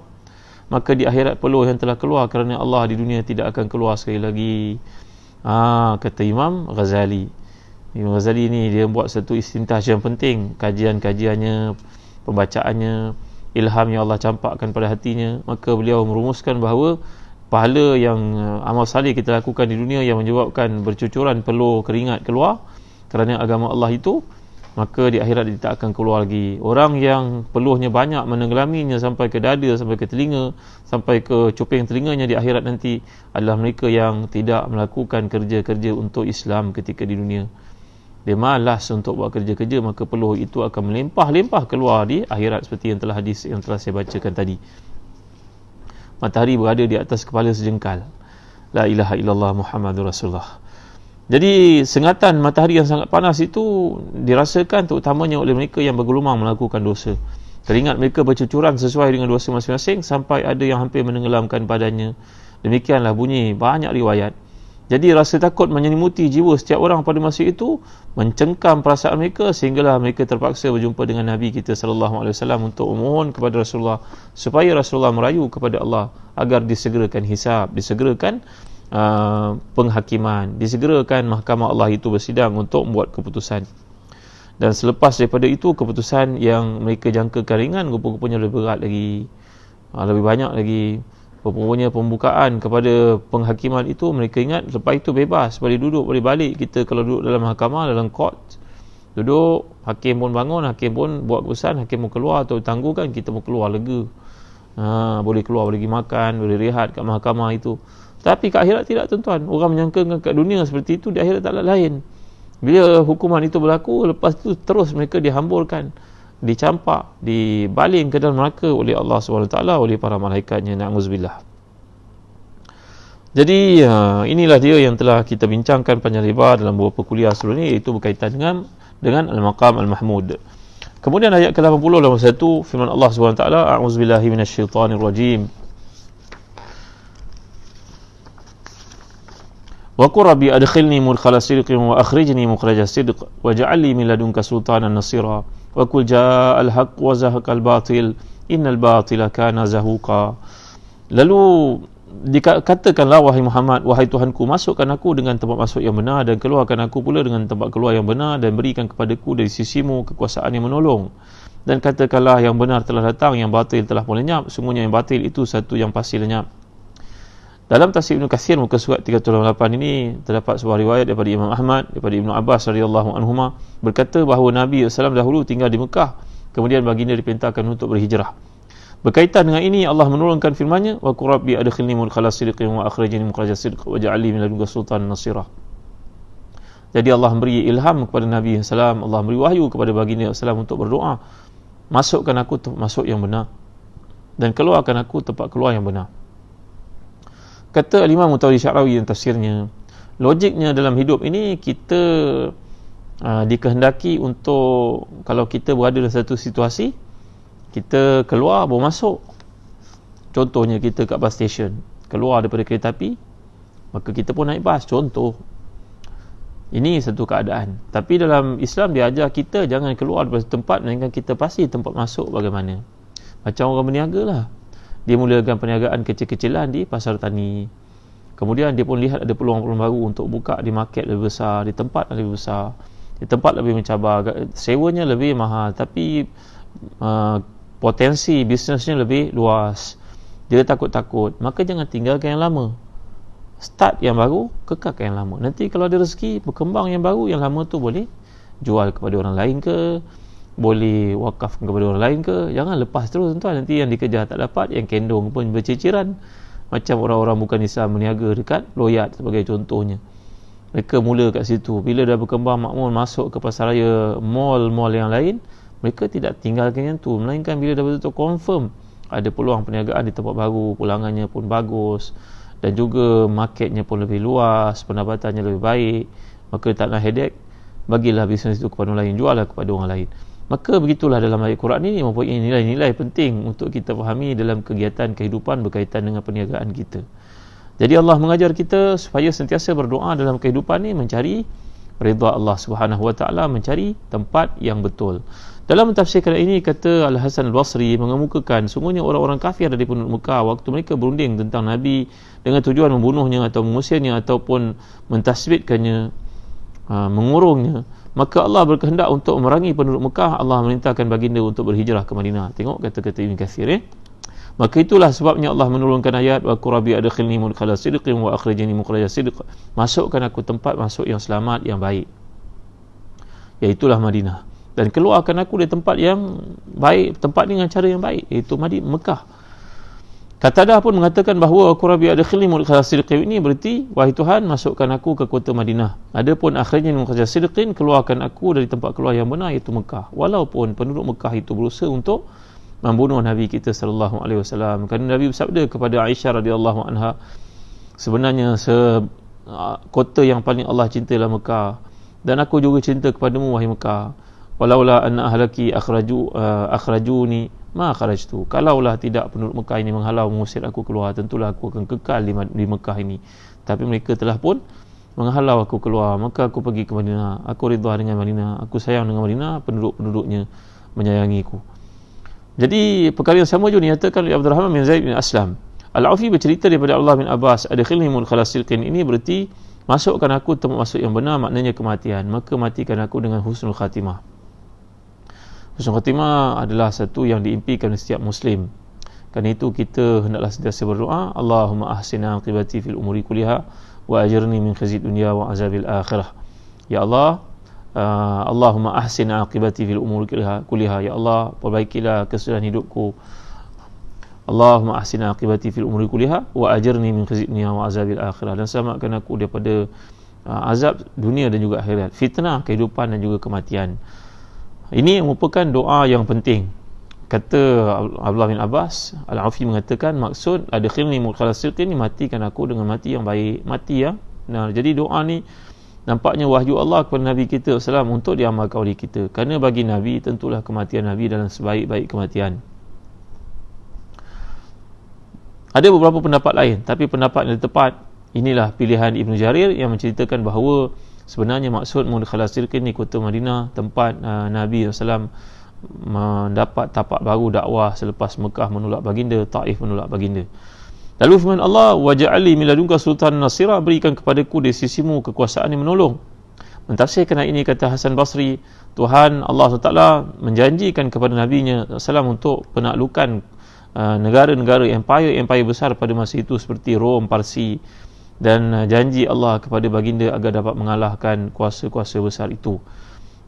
maka di akhirat peluh yang telah keluar kerana Allah di dunia tidak akan keluar sekali lagi. Kata Imam Ghazali. Imam Ghazali ni dia buat satu istintaj yang penting, kajian-kajiannya, pembacaannya, ilham yang Allah campakkan pada hatinya. Maka beliau merumuskan bahawa pahala yang amal salih kita lakukan di dunia yang menyebabkan bercucuran peluh keringat keluar kerana agama Allah itu, maka di akhirat dia tak akan keluar lagi. Orang yang peluhnya banyak menenggelaminya sampai ke dada, sampai ke telinga, sampai ke cuping telinganya di akhirat nanti adalah mereka yang tidak melakukan kerja-kerja untuk Islam ketika di dunia. Dia malas untuk buat kerja-kerja, maka peluh itu akan melimpah-limpah keluar di akhirat, seperti yang telah hadis yang telah saya bacakan tadi. Matahari berada di atas kepala sejengkal. La ilaha illallah Muhammadur Rasulullah. Jadi sengatan matahari yang sangat panas itu dirasakan terutamanya oleh mereka yang bergelumang melakukan dosa. Keringat mereka bercucuran sesuai dengan dosa masing-masing sampai ada yang hampir menenggelamkan badannya. Demikianlah bunyi banyak riwayat. Jadi rasa takut menyelimuti jiwa setiap orang pada masa itu, mencengkam perasaan mereka sehinggalah mereka terpaksa berjumpa dengan Nabi kita sallallahu alaihi wasallam untuk memohon kepada Rasulullah supaya Rasulullah merayu kepada Allah agar disegerakan hisab, disegerakan penghakiman, disegerakan mahkamah Allah itu bersidang untuk membuat keputusan. Dan selepas daripada itu, keputusan yang mereka jangkakan ringan rupa-rupanya lebih berat lagi, lebih banyak lagi. Rupa-rupanya pembukaan kepada penghakiman itu mereka ingat lepas itu bebas, boleh duduk, boleh balik. Kita kalau duduk dalam mahkamah, dalam court, duduk, hakim pun bangun, hakim pun buat keputusan, hakim pun keluar atau tangguhkan, kita pun keluar lega. Boleh keluar, boleh pergi makan, boleh rehat kat mahkamah itu. Tapi kat akhirat tidak tuan-tuan. Orang menyangka kat dunia seperti itu, di akhirat tak lain. Bila hukuman itu berlaku, lepas itu terus mereka dihamburkan, dicampak, dibaling ke dalam neraka oleh Allah SWT, oleh para malaikatnya. Na'udzubillah. Jadi inilah dia yang telah kita bincangkan panjang lebar dalam beberapa kuliah sebelum ini, iaitu berkaitan dengan al-maqam al-mahmud. Kemudian ayat ke-80 dalam satu firman Allah SWT, a'udzubillahi minasyaitanirrajim. Wa qur rabbi adkhilni mudkhala sidqin wa akhrijni mukhraja sidq waj'al li min ladunka sultanan nasira wa qul ja'al haqq wa zahaqal batil innal batila kana zahuqa. Lalu dikatakanlah, wahai Muhammad, wahai Tuhanku, masukkan aku dengan tempat masuk yang benar dan keluarkan aku pula dengan tempat keluar yang benar, dan berikan kepadaku dari sisimu kekuasaan yang menolong. Dan katakanlah, yang benar telah datang, yang batil telah pun lenyap. Sungguhnya yang batil itu satu yang pasti lenyap. Dalam tafsir Ibn Katsir muka surat 308 ini terdapat sebuah riwayat daripada Imam Ahmad, daripada Ibnu Abbas radhiyallahu anhuma, berkata bahawa Nabi SAW dahulu tinggal di Mekah, kemudian baginda diperintahkan untuk berhijrah. Berkaitan dengan ini, Allah menurunkan firman-Nya, wa qur rabbi adkhilni mudkhala sidqin wa akhrijni mukhraja sidq waj'al li min ladunka sultanan nasira. Jadi Allah memberi ilham kepada Nabi SAW, Allah memberi wahyu kepada baginda SAW untuk berdoa, masukkan aku tempat masuk yang benar dan keluarkan aku tempat keluar yang benar. Kata Imam Mutawalli Sya'rawi dalam tafsirnya, logiknya dalam hidup ini kita dikehendaki untuk, kalau kita berada dalam satu situasi, kita keluar baru masuk. Contohnya kita kat bus station, keluar daripada kereta api, maka kita pun naik bas, contoh. Ini satu keadaan. Tapi dalam Islam dia ajar kita jangan keluar daripada tempat melainkan kita pasti tempat masuk bagaimana. Macam orang berniaga lah, dia mulakan perniagaan kecil-kecilan di pasar tani, kemudian dia pun lihat ada peluang-peluang baru untuk buka di market lebih besar, di tempat lebih besar, di tempat lebih mencabar, sewanya lebih mahal, tapi potensi bisnesnya lebih luas. Dia takut-takut, maka jangan tinggalkan yang lama, start yang baru, kekalkan yang lama. Nanti kalau ada rezeki berkembang yang baru, yang lama tu boleh jual kepada orang lain ke, boleh wakaf kepada orang lain ke. Jangan lepas terus tuan, nanti yang dikejar tak dapat, yang kendong pun berciciran. Macam orang-orang bukan Islam berniaga dekat Loyat sebagai contohnya, mereka mula kat situ, bila dah berkembang makmur masuk ke pasaraya, mall-mall yang lain, mereka tidak tinggalkan yang tu, melainkan bila dah betul-betul confirm ada peluang perniagaan di tempat baru, pulangannya pun bagus dan juga marketnya pun lebih luas, pendapatannya lebih baik, maka tak nak headache, bagilah bisnes itu kepada orang lain, juallah kepada orang lain. Maka begitulah dalam ayat Quran ini mempunyai nilai-nilai penting untuk kita fahami dalam kegiatan kehidupan berkaitan dengan perniagaan kita. Jadi Allah mengajar kita supaya sentiasa berdoa dalam kehidupan ini, mencari redha Allah Subhanahu Wa Taala, mencari tempat yang betul. Dalam mentafsirkan ini, kata Al-Hasan Al-Basri mengemukakan, sungguhnya orang-orang kafir dari penduduk Mekah waktu mereka berunding tentang Nabi dengan tujuan membunuhnya atau mengusirnya ataupun mentasbitkannya, mengurungnya, maka Allah berkehendak untuk memerangi penduduk Mekah. Allah memerintahkan baginda untuk berhijrah ke Madinah. Tengok kata-kata Ibn Katsir. Maka itulah sebabnya Allah menurunkan ayat, wa qur rabbi adkhilni mudkhala sidqin wa akhrijni mukhraja sidq. Masukkan aku tempat masuk yang selamat, yang baik, iaitulah Madinah, dan keluarkan aku dari tempat yang baik, tempat dengan cara yang baik, iaitu Mekah. Qatadah pun mengatakan bahawa qur rabbi adkhilni mudkhala sidqin ini berarti, wahai Tuhan, masukkan aku ke kota Madinah. Adapun akhrijni mukhraja sidqin, keluarkan aku dari tempat keluar yang benar, iaitu Mekah. Walaupun penduduk Mekah itu berusaha untuk membunuh Nabi kita sallallahu alaihi wasallam, kerana Nabi bersabda kepada Aisyah radhiyallahu anha, sebenarnya kota yang paling Allah cinta adalah Mekah, dan aku juga cinta kepadamu wahai Mekah. Walaula anna ahlaki akhrajuni ma kharajtu. Kalaulah tidak penduduk Mekah ini menghalau, mengusir aku keluar, tentulah aku akan kekal di Mekah ini. Tapi mereka telah pun menghalau aku keluar, maka aku pergi ke Madinah. Aku redha dengan Madinah, aku sayang dengan Madinah, penduduk-penduduknya menyayangiku. Jadi perkara yang sama juga dinyatakan oleh Abdul Rahman bin Zaid bin Aslam. Al-Aufi bercerita daripada Allah bin Abbas, adkhilni mudkhala sidqin, ini berarti masukkan aku tempat masuk yang benar, maknanya kematian, maka matikan aku dengan husnul khatimah. Husnul khatimah adalah satu yang diimpikan setiap Muslim. Kerana itu kita hendaklah sentiasa berdoa, Allahumma ahsina aqibati fil umuri kulliha wa ajirni min khizyid dunya wa azabil akhirah. Ya Allah, Allahumma ahsina aqibati fil umuri kulliha, ya Allah, perbaikilah kesudahan hidupku. Allahumma ahsina aqibati fil umuri kulliha wa ajirni min khizyid dunya wa azabil akhirah, dan selamatkan aku daripada azab dunia dan juga akhirat, fitnah kehidupan dan juga kematian. Ini merupakan doa yang penting. kata Abdullah bin Abbas Al-Aufi mengatakan maksud adkhilni mudkhala sidqin ni, matikan aku dengan mati yang baik, mati yang benar. Jadi doa ni nampaknya wahyu Allah kepada Nabi kita SAW untuk diamalkan oleh kita, kerana bagi Nabi tentulah kematian Nabi dalam sebaik-baik kematian. Ada beberapa pendapat lain, tapi pendapat yang tepat inilah pilihan Ibn Jarir yang menceritakan bahawa sebenarnya maksud mudkhala sidqin ni kota Madinah, tempat Nabi SAW mendapat tapak baru dakwah selepas Mekah menolak baginda, Taif menolak baginda. Lalu firman Allah, waja'ali min ladunka sultanan nasira, berikan kepadaku dari sisimu kekuasaan yang menolong. Mentafsirkan ayat ini kata Hasan Basri, Tuhan Allah SWT menjanjikan kepada Nabi-Nya SAW untuk penaklukan negara-negara empire besar pada masa itu seperti Rom, Parsi, dan janji Allah kepada baginda agar dapat mengalahkan kuasa-kuasa besar itu.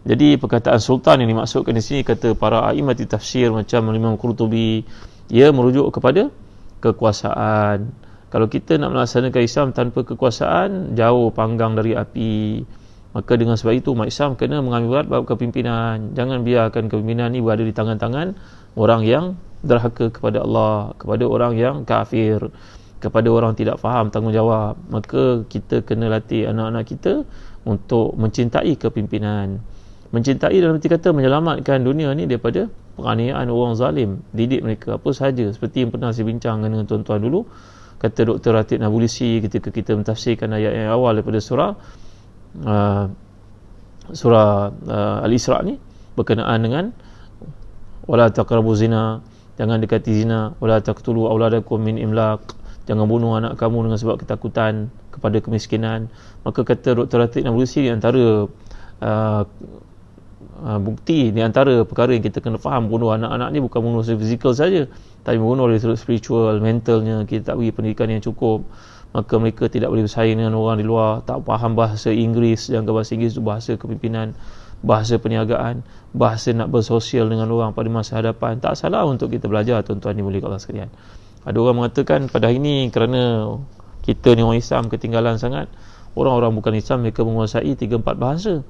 Jadi perkataan sultan yang dimaksudkan di sini, kata para a'imati tafsir macam Imam Qurtubi, ia merujuk kepada kekuasaan. Kalau kita nak melaksanakan Islam tanpa kekuasaan, jauh panggang dari api. Maka dengan sebab itu umat Islam kena mengambil berat bab kepimpinan. Jangan biarkan kepimpinan ni berada di tangan-tangan orang yang derhaka kepada Allah, kepada orang yang kafir, kepada orang tidak faham tanggungjawab. Maka kita kena latih anak-anak kita untuk mencintai kepimpinan. Mencintai dalam arti kata menyelamatkan dunia ni daripada penganiayaan orang zalim, didik mereka apa sahaja, seperti yang pernah saya bincang dengan tuan-tuan dulu. Kata Dr. Ratib Nabulisi ketika kita mentafsirkan ayat yang awal daripada surah Al-Isra ni berkenaan dengan wala taqrabu zina, jangan dekati zina, wala taqtulu auladakum min imlaq, jangan bunuh anak kamu dengan sebab ketakutan kepada kemiskinan. Maka kata Dr. Ratib Nabulisi, di antara bukti, di antara perkara yang kita kena faham, bunuh anak-anak ni bukan bunuh secara fizikal saja, tapi bunuh dari sudut spiritual, mentalnya. Kita tak bagi pendidikan yang cukup, maka mereka tidak boleh bersaing dengan orang di luar, tak faham bahasa Inggeris. Jangan bahasa Inggeris itu bahasa kepimpinan, bahasa perniagaan, bahasa nak bersosial dengan orang pada masa hadapan. Tak salah untuk kita belajar, tuan-tuan ni boleh Allah sekalian. Ada orang mengatakan pada hari ini kerana kita ni orang Islam ketinggalan sangat, orang-orang bukan Islam mereka menguasai 3-4 bahasa.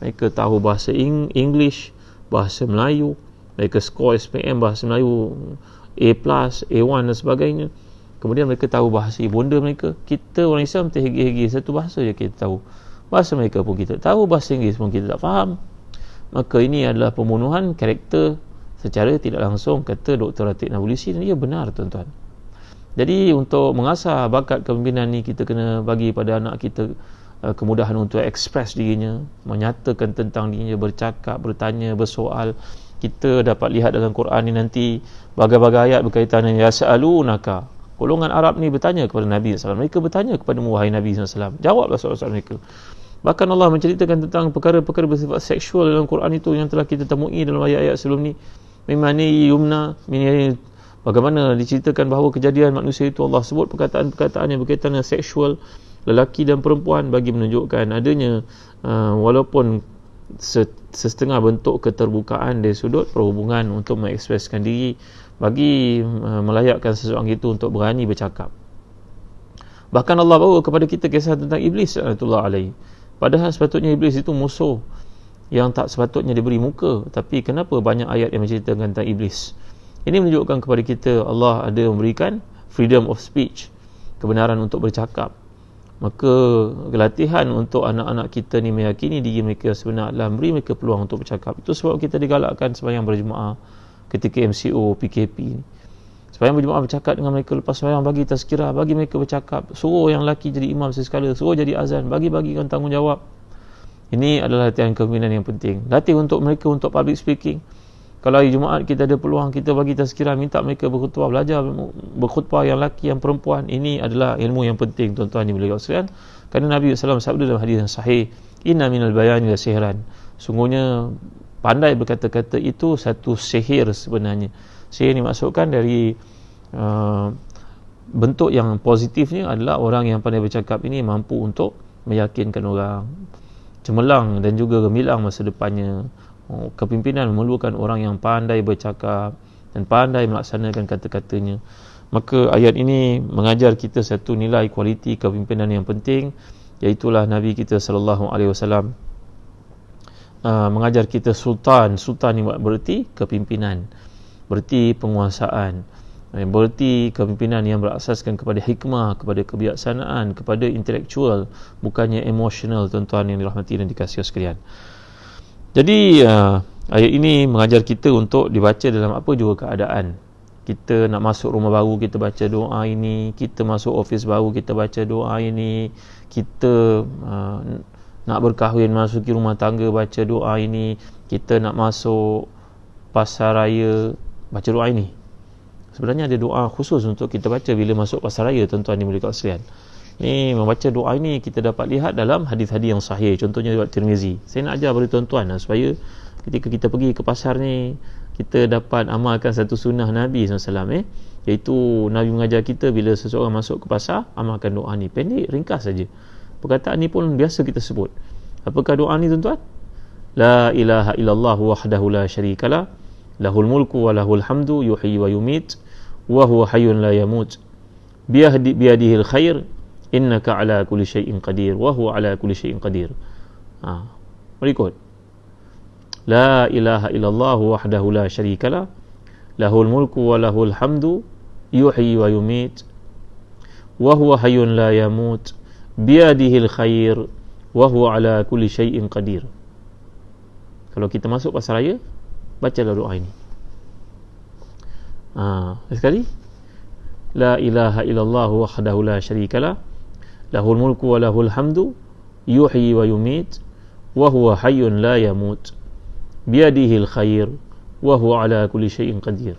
Mereka tahu bahasa English, bahasa Melayu, mereka skor SPM bahasa Melayu A+, A1 dan sebagainya. Kemudian mereka tahu bahasa ibunda mereka. Kita orang Islam terhegi-hegi satu bahasa je kita tahu, bahasa mereka pun kita tahu, bahasa Inggeris pun kita tak faham. Maka ini adalah pembunuhan karakter secara tidak langsung, kata Dr. Ratib Nabulisi, dan ia benar, tuan-tuan. Jadi untuk mengasah bakat kepimpinan ni, kita kena bagi pada anak kita kemudahan untuk ekspres dirinya, menyatakan tentang dirinya, bercakap, bertanya, bersoal. Kita dapat lihat dalam Quran ni nanti bagai-bagai ayat berkaitan dengan yas'alunaka. Golongan Arab ni bertanya kepada Nabi SAW. Mereka bertanya kepada wahai Nabi SAW, jawablah soalan-soalan mereka. Bahkan Allah menceritakan tentang perkara-perkara bersifat seksual dalam Quran itu yang telah kita temui dalam ayat-ayat sebelum ni. Mimani yumna, bagaimana diceritakan bahawa kejadian manusia itu Allah sebut perkataan-perkataan yang berkaitan dengan seksual lelaki dan perempuan, bagi menunjukkan adanya walaupun setengah bentuk keterbukaan dari sudut perhubungan untuk mengekspreskan diri, bagi melayakkan seseorang itu untuk berani bercakap. Bahkan Allah bawa kepada kita kisah tentang Iblis Rahmatullah alaih. Padahal sepatutnya Iblis itu musuh yang tak sepatutnya diberi muka, tapi kenapa banyak ayat yang menceritakan tentang Iblis? Ini menunjukkan kepada kita Allah ada memberikan freedom of speech, kebenaran untuk bercakap. Maka latihan untuk anak-anak kita ni meyakini diri mereka sebenar adalah beri mereka peluang untuk bercakap. Itu sebab kita digalakkan sembahyang berjemaah ketika MCO, PKP ni. Sembahyang berjemaah, bercakap dengan mereka lepas sembahyang, bagi tazkirah, bagi mereka bercakap. Suruh yang lelaki jadi imam sesekala, suruh jadi azan, bagi-bagikan tanggungjawab. Ini adalah latihan kepimpinan yang penting. Latih untuk mereka untuk public speaking. Kalau hari Jumaat kita ada peluang, kita bagi tazkirah, minta mereka berkhutbah, belajar berkhutbah yang lelaki, yang perempuan. Ini adalah ilmu yang penting, tuan-tuan ni boleh sekalian. Kerana Nabi SAW sabda dalam hadis yang sahih, inna minal bayani la sihran. Sungguhnya pandai berkata-kata itu satu sihir sebenarnya. Sihir ni maksudkan dari bentuk yang positifnya adalah orang yang pandai bercakap ini mampu untuk meyakinkan orang, cemerlang dan juga gemilang masa depannya. Kepimpinan memerlukan orang yang pandai bercakap dan pandai melaksanakan kata-katanya. Maka ayat ini mengajar kita satu nilai kualiti kepimpinan yang penting, iaitulah Nabi kita SAW mengajar kita sultan. Sultan ini berarti kepimpinan. bererti penguasaan, bererti kepimpinan yang berasaskan kepada hikmah, kepada kebijaksanaan, kepada intelektual, bukannya emosional, tuan-tuan yang dirahmati dan dikasihi sekalian. Jadi ayat ini mengajar kita untuk dibaca dalam apa juga keadaan. Kita nak masuk rumah baru, kita baca doa ini. Kita masuk office baru, kita baca doa ini. Kita nak berkahwin, masuki rumah tangga, baca doa ini. Kita nak masuk pasar raya, baca doa ini. Sebenarnya ada doa khusus untuk kita baca bila masuk pasar raya, tuan-tuan dimuliakan sekalian. Ni membaca doa ini kita dapat lihat dalam hadis-hadis yang sahih. Contohnya riwayat Tirmizi. Saya nak ajar pada tuan-tuan supaya ketika kita pergi ke pasar ni, kita dapat amalkan satu sunnah Nabi SAW, iaitu Nabi mengajar kita bila seseorang masuk ke pasar, amalkan doa ni. Pendek, ringkas saja. Perkataan ni pun biasa kita sebut. Apakah doa ni, tuan-tuan? La ilaha illallah wahdahu la syarikalah, lahul mulku wa lahul hamdu, yuhyi wa yumit, wa huwa hayyun la yamut, biyadihil khair, innaka ala kulli syai'in qadir, wa huwa ala kulli syai'in qadir. Berikut. La ilaha illallah wahdahu la syarikalah, lahul mulku wa lahul hamdu, yuhyi wa yumit, wa huwa hayyun la yamut, biyadihil khair, wa huwa ala kulli syai'in qadir. Kalau kita masuk pasar raya, bacalah doa ini. Sekali. La ilaha illallah wahdahu la syarikalah, lahul mulku wa lahul hamdu, yuhyi wa yumit, wa huwa hayyun la yamut, biyadihil khair, wa huwa ala kulli syai'in qadir.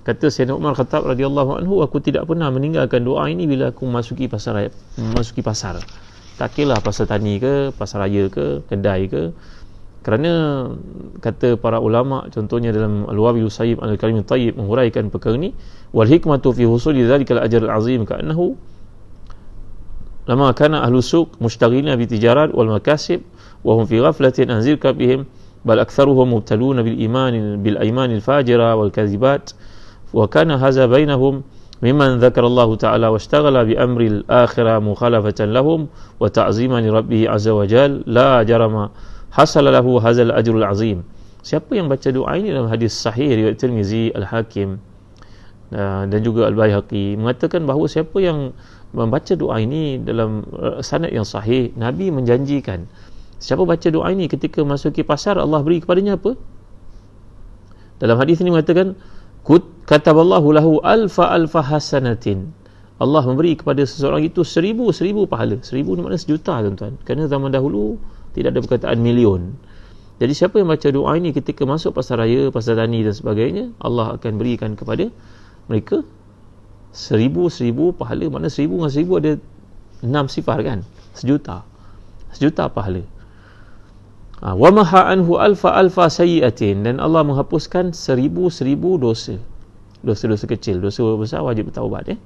Kata Sayyidina Umar Khattab radhiyallahu anhu, aku tidak pernah meninggalkan doa ini bila aku masuki pasar. Tak kira pasar tani ke, pasar raya ke, kedai ke. Kerana kata para ulama, contohnya dalam Al-Wabil Sayyib Al-Kalim Tayyib menghuraikan perkara ni, wal hikmatu fi husuli dzalikal ajr al-azim ka'annahu lama kana ahlu suq mushtaghilina bi tijarat wal makasib wa hum fi ghaflatin an zikrbihim bal aktharuhum mubtaluna bil ayman al fajira wal kadhibat wa kana hadha bainahum mimman dzakara Allah ta'ala washtaghala bi amri al akhirah mukhalafatan lahum wa ta'ziman li rabbih azza wa jalla, la jarama hasala lahu hadzal ajrul azim. Siapa yang baca doa ini dalam hadis sahih riwayat Tirmizi, Al-Hakim dan juga Al-Baihaqi mengatakan bahawa siapa yang membaca doa ini dalam sanad yang sahih, Nabi menjanjikan siapa baca doa ini ketika masuki pasar, Allah beri kepadanya apa? Dalam hadis ini mengatakan kataballahu lahu alfa hasanatin. Allah memberi kepada seseorang itu 1000 pahala. 1000 ni makna sejuta, tuan-tuan. Kerana zaman dahulu tidak ada perkataan milion. Jadi siapa yang baca doa ini ketika masuk pasar raya, pasar tani dan sebagainya, Allah akan berikan kepada mereka 1000 pahala. Makna 1000 dengan 1000 ada 6 sifar kan? Sejuta pahala. Wa maha anhu alfa sayyi'atin, dan Allah menghapuskan 1000 dosa kecil. Dosa besar wajib bertaubat.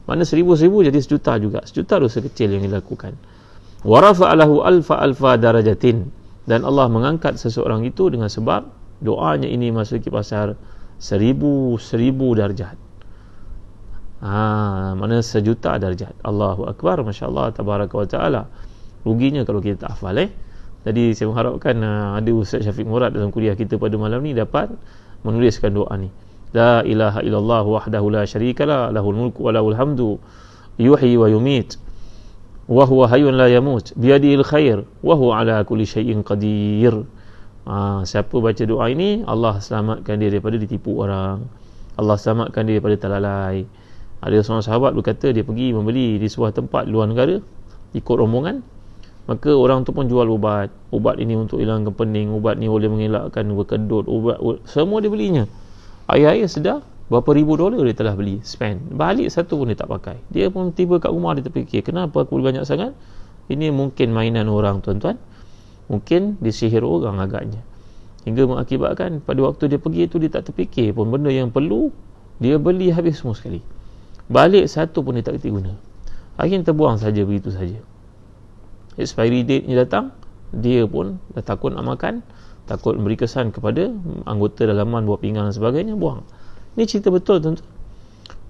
Makna 1000 jadi sejuta juga. Sejuta dosa kecil yang dilakukan. Wa rafa'alahu alfa darajatin, dan Allah mengangkat seseorang itu dengan sebab doanya ini masuki pasar 1000 darjat. Mana 1,000,000 darjat. Allahu Akbar, Masya Allah, Tabaraka wa Ta'ala. Ruginya kalau kita tak hafal. Jadi saya mengharapkan ada Ustaz Syafiq Murad dalam kuliah kita pada malam ni dapat menuliskan doa ni. La ilaha illallah wahdahu la syarikalah, lahul mulku wa lahul hamdu, yuhyi wa yumit, wa huwa hayyun la yamut, biyadihil khair, wa huwa ala kulli syai'in qadir. Siapa baca doa ini, Allah selamatkan dia daripada ditipu orang, Allah selamatkan dia daripada talalai. Ada seorang sahabat berkata dia pergi membeli di sebuah tempat luar negara ikut rombongan, maka orang tu pun jual ubat ini untuk hilangkan pening, ubat ni boleh mengelakkan berkedut, ubat semua dia belinya. Air sedar berapa ribu dolar dia telah beli, spend, balik satu pun dia tak pakai. Dia pun tiba kat rumah, dia terfikir, kenapa aku beli banyak sangat? Ini mungkin mainan orang, tuan-tuan, mungkin disihir orang agaknya, hingga mengakibatkan pada waktu dia pergi itu dia tak terfikir pun benda yang perlu dia beli habis semua sekali. Balik satu pun dia tak kerti guna, akhirnya terbuang saja, begitu saja. Expiry date ni datang, dia pun dah takut nak makan, takut memberi kesan kepada anggota dalaman, buat pinggan dan sebagainya, buang. Ini cerita betul, tuan-tuan.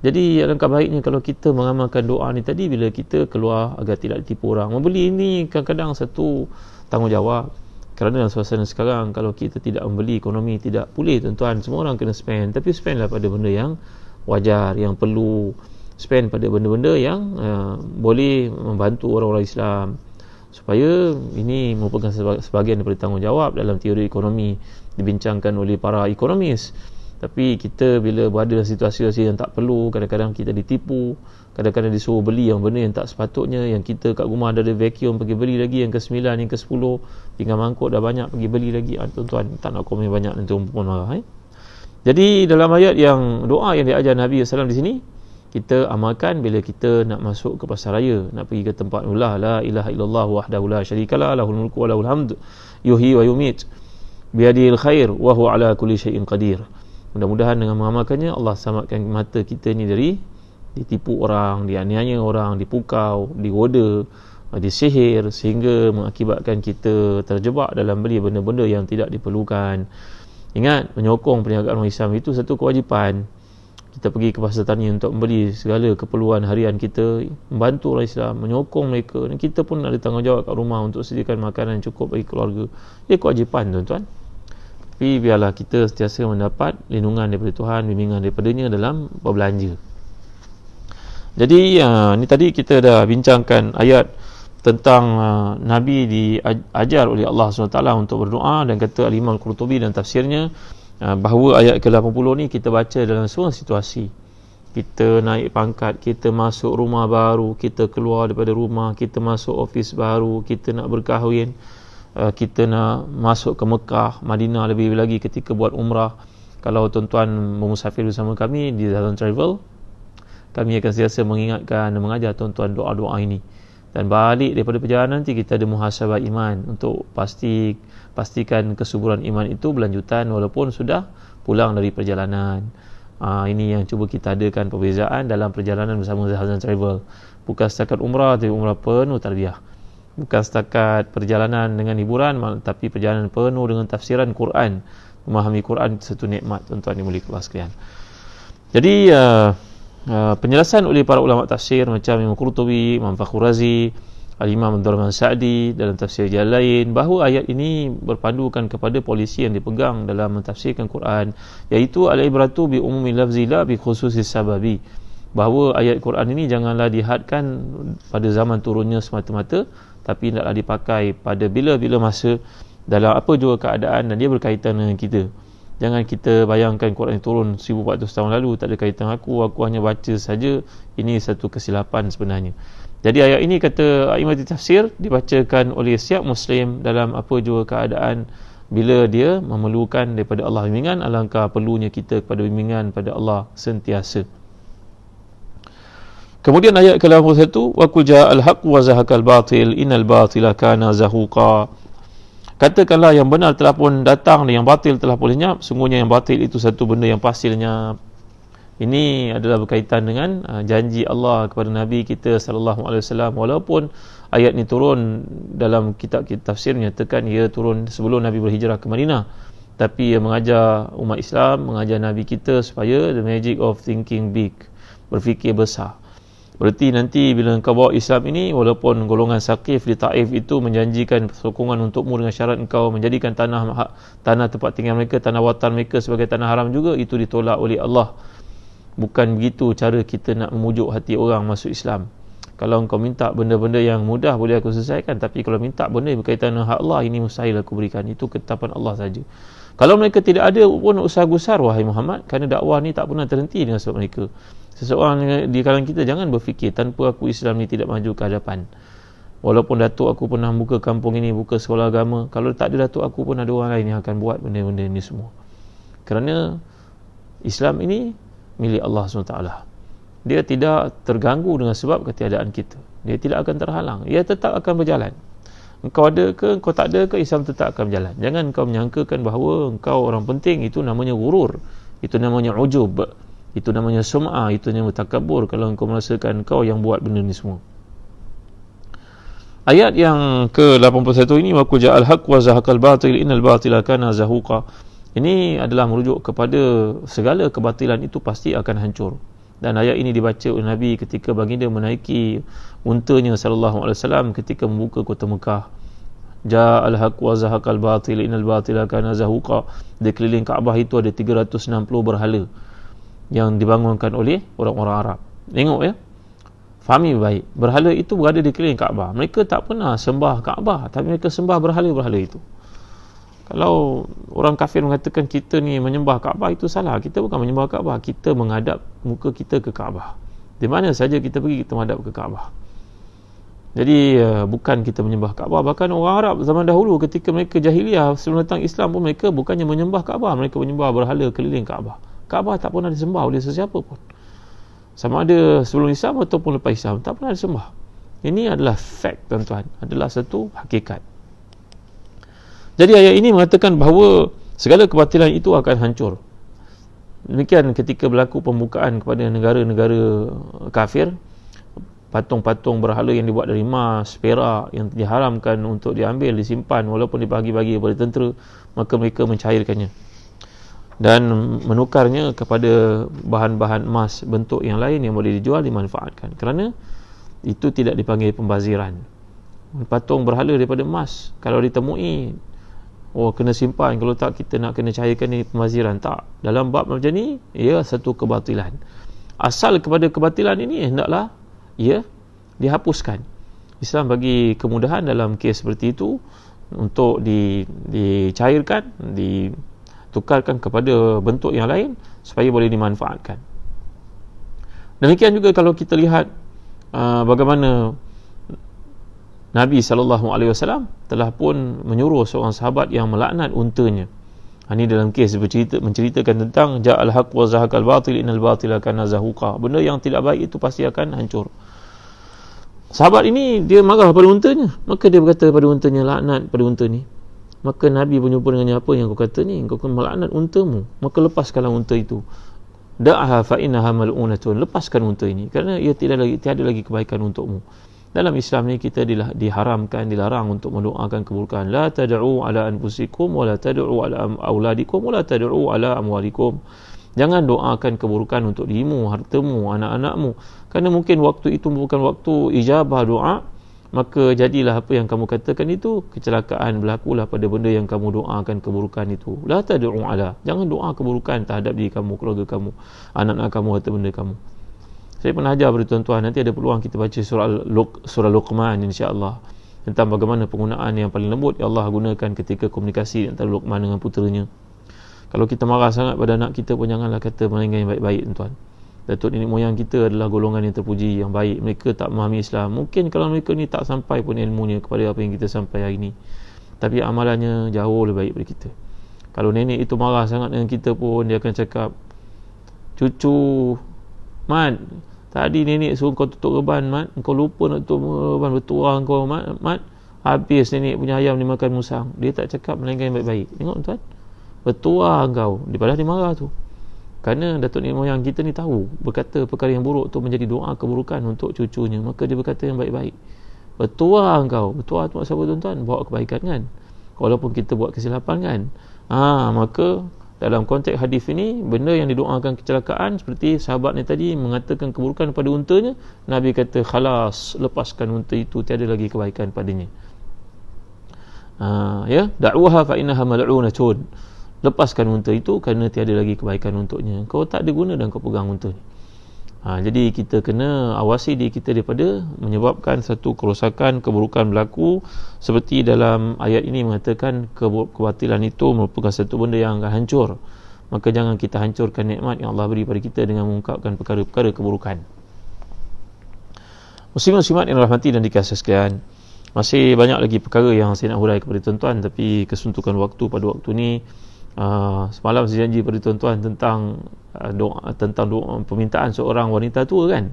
Jadi alangkah baiknya kalau kita mengamalkan doa ni tadi bila kita keluar agar tidak ditipu orang. Membeli ini kadang-kadang satu tanggungjawab, Kerana dalam suasana sekarang, kalau kita tidak membeli, ekonomi tidak pulih tuan-tuan, semua orang kena spend, tapi spendlah pada benda yang wajar, yang perlu. Spend pada benda-benda yang boleh membantu orang-orang Islam, supaya ini merupakan sebahagian daripada tanggungjawab dalam teori ekonomi dibincangkan oleh para ekonomis. Tapi kita bila berada dalam situasi yang tak perlu, kadang-kadang kita ditipu, kadang-kadang disuruh beli yang benda yang tak sepatutnya, yang kita kat rumah ada vacuum, pergi beli lagi yang ke-9, yang ke-10, tinggal mangkuk dah banyak, pergi beli lagi. Tuan-tuan, tak nak komen banyak, nanti orang pun marah. Jadi dalam ayat yang doa yang diajar Nabi SAW di sini, kita amalkan bila kita nak masuk ke pasar raya, nak pergi ke tempat ulah, la ilaha illallah wahdahu la syarikalah, lahul mulku wa lahul hamd, yuhyi wa yumit, biyadihil khair wa huwa ala kulli syai'in qadir. Mudah-mudahan dengan mengamalkannya, Allah selamatkan mata kita ni dari ditipu orang, dianiaya orang, dipukau, digoda, disihir, sehingga mengakibatkan kita terjebak dalam beli benda-benda yang tidak diperlukan. Ingat, menyokong perniagaan orang Islam itu satu kewajipan. Kita pergi ke pasar tani untuk membeli segala keperluan harian kita, membantu orang Islam, menyokong mereka, dan kita pun ada tanggungjawab kat rumah untuk sediakan makanan cukup bagi keluarga. Ia kewajipan tuan-tuan. Tapi biarlah kita sentiasa mendapat lindungan daripada Tuhan, bimbingan daripadanya dalam berbelanja. Jadi ni tadi kita dah bincangkan ayat tentang Nabi diajar oleh Allah SWT untuk berdoa, dan kata Al-Imam Al-Qurtubi dalam tafsirnya, bahawa ayat ke-80 ni kita baca dalam semua situasi. Kita naik pangkat, kita masuk rumah baru, kita keluar daripada rumah, kita masuk ofis baru, kita nak berkahwin, kita nak masuk ke Mekah, Madinah, lebih lagi ketika buat umrah. Kalau tuan-tuan bermusafir bersama kami di Zahzan Travel, kami akan sentiasa mengingatkan dan mengajar tuan-tuan doa-doa ini. Dan balik daripada perjalanan nanti kita ada muhasabah iman untuk pastikan kesuburan iman itu berlanjutan walaupun sudah pulang dari perjalanan. Ini yang cuba kita adakan perbezaan dalam perjalanan bersama Zahzan Travel. Bukan setakat umrah, tapi umrah penuh tarbiyah. Bukan setakat perjalanan dengan hiburan, tapi perjalanan penuh dengan tafsiran Quran. Memahami Quran satu nikmat, tuan-tuan yang mulia Allah sekalian. Jadi penjelasan oleh para ulama tafsir macam Imam Qurtubi, Imam Fakhr Razi, Al-Imam Abdurrahman Sa'di dalam tafsir yang lain, bahawa ayat ini berpandukan kepada polisi yang dipegang dalam mentafsirkan Quran, iaitu al-ibratu bi umumi lafzi la bi khususis sababi. Bahawa ayat Quran ini janganlah dihadkan pada zaman turunnya semata-mata, tapi hendaklah dipakai pada bila-bila masa, dalam apa jua keadaan, dan dia berkaitan dengan kita. Jangan kita bayangkan Quran turun 1400 tahun lalu, tak ada kaitan aku hanya baca saja. Ini satu kesilapan sebenarnya. Jadi ayat ini kata Imam Tafsir dibacakan oleh setiap Muslim dalam apa jua keadaan, bila dia memerlukan daripada Allah bimbingan. Alangkah perlunya kita kepada bimbingan pada Allah sentiasa. Kemudian ayat ke-81, wa qul ja'al haqq wa zahaqal batil innal batila kana zahuqa. Katakanlah yang benar telah pun datang dan yang batil telah pun lenyap. Sungguhnya yang batil itu satu benda yang pasti lenyap. Ini adalah berkaitan dengan janji Allah kepada Nabi kita sallallahu alaihi wasallam. Walaupun ayat ini turun dalam kitab tafsir menyatakan ia turun sebelum Nabi berhijrah ke Madinah, tapi ia mengajar umat Islam, mengajar Nabi kita supaya the magic of thinking big, berfikir besar. Berarti nanti bila engkau bawa Islam ini, walaupun golongan Saqif di Taif itu menjanjikan sokongan untukmu dengan syarat engkau menjadikan tanah tempat tinggal mereka, tanah watan mereka sebagai tanah haram juga, itu ditolak oleh Allah. Bukan begitu cara kita nak memujuk hati orang masuk Islam. Kalau engkau minta benda-benda yang mudah, boleh aku selesaikan, tapi kalau minta benda yang berkaitan dengan hak Allah, ini mustahil aku berikan. Itu ketetapan Allah saja. Kalau mereka tidak ada pun usaha gusar, wahai Muhammad, kerana dakwah ni tak pernah terhenti dengan sebab mereka. Seseorang di kalangan kita jangan berfikir tanpa aku Islam ni tidak maju ke hadapan. Walaupun datuk aku pernah buka kampung ini, buka sekolah agama, kalau tak ada datuk aku pun ada orang lain yang akan buat benda-benda ini semua. Kerana Islam ini milik Allah SWT. Dia tidak terganggu dengan sebab ketiadaan kita. Dia tidak akan terhalang. Ia tetap akan berjalan. Engkau ada ke, engkau tak ada ke, Islam tetap akan berjalan. Jangan engkau menyangkakan bahawa engkau orang penting. Itu namanya gurur. Itu namanya ujub. Itu namanya sum'ah. Itu namanya takabur. Kalau engkau merasakan engkau yang buat benda ni semua. Ayat yang ke-81 ini, wa qul ja'al haqq wa zahaqal batil innal batila kana zahuqa. Ini adalah merujuk kepada segala kebatilan itu pasti akan hancur. Dan ayat ini dibaca oleh Nabi ketika baginda menaiki untanya sallallahu alaihi wasallam ketika membuka kota Mekah. ja'al haqq wa zahaqal batil innal batila kana zahuqa. Di keliling Kaabah itu ada 360 berhala yang dibangunkan oleh orang-orang Arab. Tengok ya, fahami baik, berhala itu berada di keliling Kaabah. Mereka tak pernah sembah Kaabah, tapi mereka sembah berhala-berhala itu. Kalau orang kafir mengatakan kita ni menyembah Kaabah, itu salah. Kita bukan menyembah Kaabah, kita menghadap muka kita ke Kaabah. Di mana saja kita pergi, kita menghadap ke Kaabah. Jadi bukan kita menyembah Kaabah. Bahkan orang Arab zaman dahulu ketika mereka jahiliah sebelum datang Islam pun, mereka bukannya menyembah Kaabah, mereka menyembah berhala keliling Kaabah. Kaabah tak pernah disembah oleh sesiapa pun, sama ada sebelum Islam ataupun lepas Islam, tak pernah disembah. Ini adalah fact, tuan-tuan, adalah satu hakikat. Jadi ayat ini mengatakan bahawa segala kebatilan itu akan hancur. Demikian ketika berlaku pembukaan kepada negara-negara kafir, patung-patung berhala yang dibuat dari emas, perak, yang diharamkan untuk diambil, disimpan walaupun dibagi-bagi kepada tentera, maka mereka mencairkannya dan menukarnya kepada bahan-bahan emas bentuk yang lain yang boleh dijual, dimanfaatkan. Kerana itu tidak dipanggil pembaziran. Patung berhala daripada emas, kalau ditemui, kena simpan, kalau tak kita nak kena cairkan, ni pembaziran. Tak. Dalam bab macam ni, ia satu kebatilan. Asal kepada kebatilan ini hendaklah ia dihapuskan. Islam bagi kemudahan dalam kes seperti itu untuk dicairkan, ditukarkan kepada bentuk yang lain supaya boleh dimanfaatkan. Demikian juga kalau kita lihat bagaimana Nabi SAW telah pun menyuruh seorang sahabat yang melaknat untanya. Ini dalam kes menceritakan tentang ja'al haqq wa zahaqal batil innal batila kana zahuqa. Benda yang tidak baik itu pasti akan hancur. Sahabat ini dia marah pada untanya, maka dia berkata pada untanya, laknat pada unta ni. Maka Nabi berjumpa dengannya, apa yang kau kata ni? Kau melaknat untamu, maka lepaskanlah unta itu. Da'aha fa innaha mal'unatun. Lepaskan unta ini kerana ia tiada lagi kebaikan untukmu. Dalam Islam ni kita diharamkan, dilarang untuk mendoakan keburukan. La tad'u ala anfusikum wa la tad'u ala auladikum wa la tad'u ala amwalikum. Jangan doakan keburukan untuk dirimu, hartamu, anak-anakmu. Kerana mungkin waktu itu bukan waktu ijabah doa, maka jadilah apa yang kamu katakan itu, kecelakaan berlakulah pada benda yang kamu doakan keburukan itu. La tad'u ala. Jangan doa keburukan terhadap diri kamu, keluarga kamu, anak-anak kamu, harta benda kamu. Saya pernah ajar pada tuan-tuan, nanti ada peluang kita baca surah Luqman insya-Allah, tentang bagaimana penggunaan yang paling lembut yang Allah gunakan ketika komunikasi antara Luqman dengan puteranya. Kalau kita marah sangat pada anak kita pun janganlah kata melainkan yang baik-baik, tuan. Datuk nenek moyang kita adalah golongan yang terpuji, yang baik. Mereka tak memahami Islam. Mungkin kalau mereka ni tak sampai pun ilmunya kepada apa yang kita sampai hari ini, tapi amalannya jauh lebih baik daripada kita. Kalau nenek itu marah sangat dengan kita pun, dia akan cakap, cucu Mat, tadi nenek suruh kau tutup reban, Mat. Kau lupa nak tutup reban, bertuah kau, Mat. Habis nenek punya ayam dimakan musang. Dia tak cakap melainkan yang baik-baik. Tengok tuan, bertuah kau. Padahal dia marah tu. Kerana datuk nenek moyang kita ni tahu, berkata perkara yang buruk tu menjadi doa keburukan untuk cucunya, maka dia berkata yang baik-baik. Bertuah kau. Bertuah tu maksud apa, tuan-tuan? Bawa kebaikan kan. Walaupun kita buat kesilapan kan. Maka dalam konteks hadis ini, benda yang didoakan kecelakaan, seperti sahabat ni tadi mengatakan keburukan pada untanya, Nabi kata khalas, lepaskan unta itu, tiada lagi kebaikan padanya. Da'uha fa innaha mal'unatun. Lepaskan unta itu kerana tiada lagi kebaikan untuknya. Kau tak ada guna dan kau pegang unta ni. Jadi kita kena awasi diri kita daripada menyebabkan satu kerosakan, keburukan berlaku. Seperti dalam ayat ini mengatakan kebatilan itu merupakan satu benda yang akan hancur. Maka jangan kita hancurkan nikmat yang Allah beri pada kita dengan mengungkapkan perkara-perkara keburukan. Muslim-muslimat yang rahmati dan dikasihi sekalian, masih banyak lagi perkara yang saya nak hurai kepada tuan-tuan, tapi kesuntukan waktu pada waktu ini. Semalam saya janji pada tuan-tuan tentang doa permintaan seorang wanita tua kan.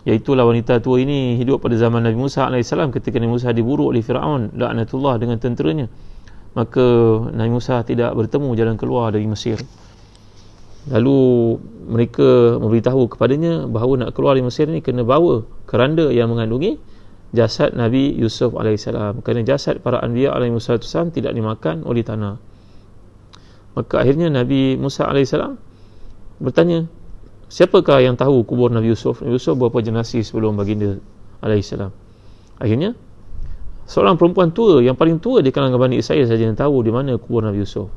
Iaitulah wanita tua ini hidup pada zaman Nabi Musa AS, ketika Nabi Musa diburu oleh Fir'aun laknatullah dengan tenteranya. Maka Nabi Musa tidak bertemu jalan keluar dari Mesir. Lalu mereka memberitahu kepadanya bahawa nak keluar dari Mesir ni kena bawa keranda yang mengandungi jasad Nabi Yusuf AS, kerana jasad para anbiya AS tidak dimakan oleh tanah. Maka akhirnya Nabi Musa AS bertanya, siapakah yang tahu kubur Nabi Yusuf? Nabi Yusuf berapa generasi sebelum baginda AS? Akhirnya Seorang perempuan tua, yang paling tua di kalangan Bani Israel saja yang tahu di mana kubur Nabi Yusuf.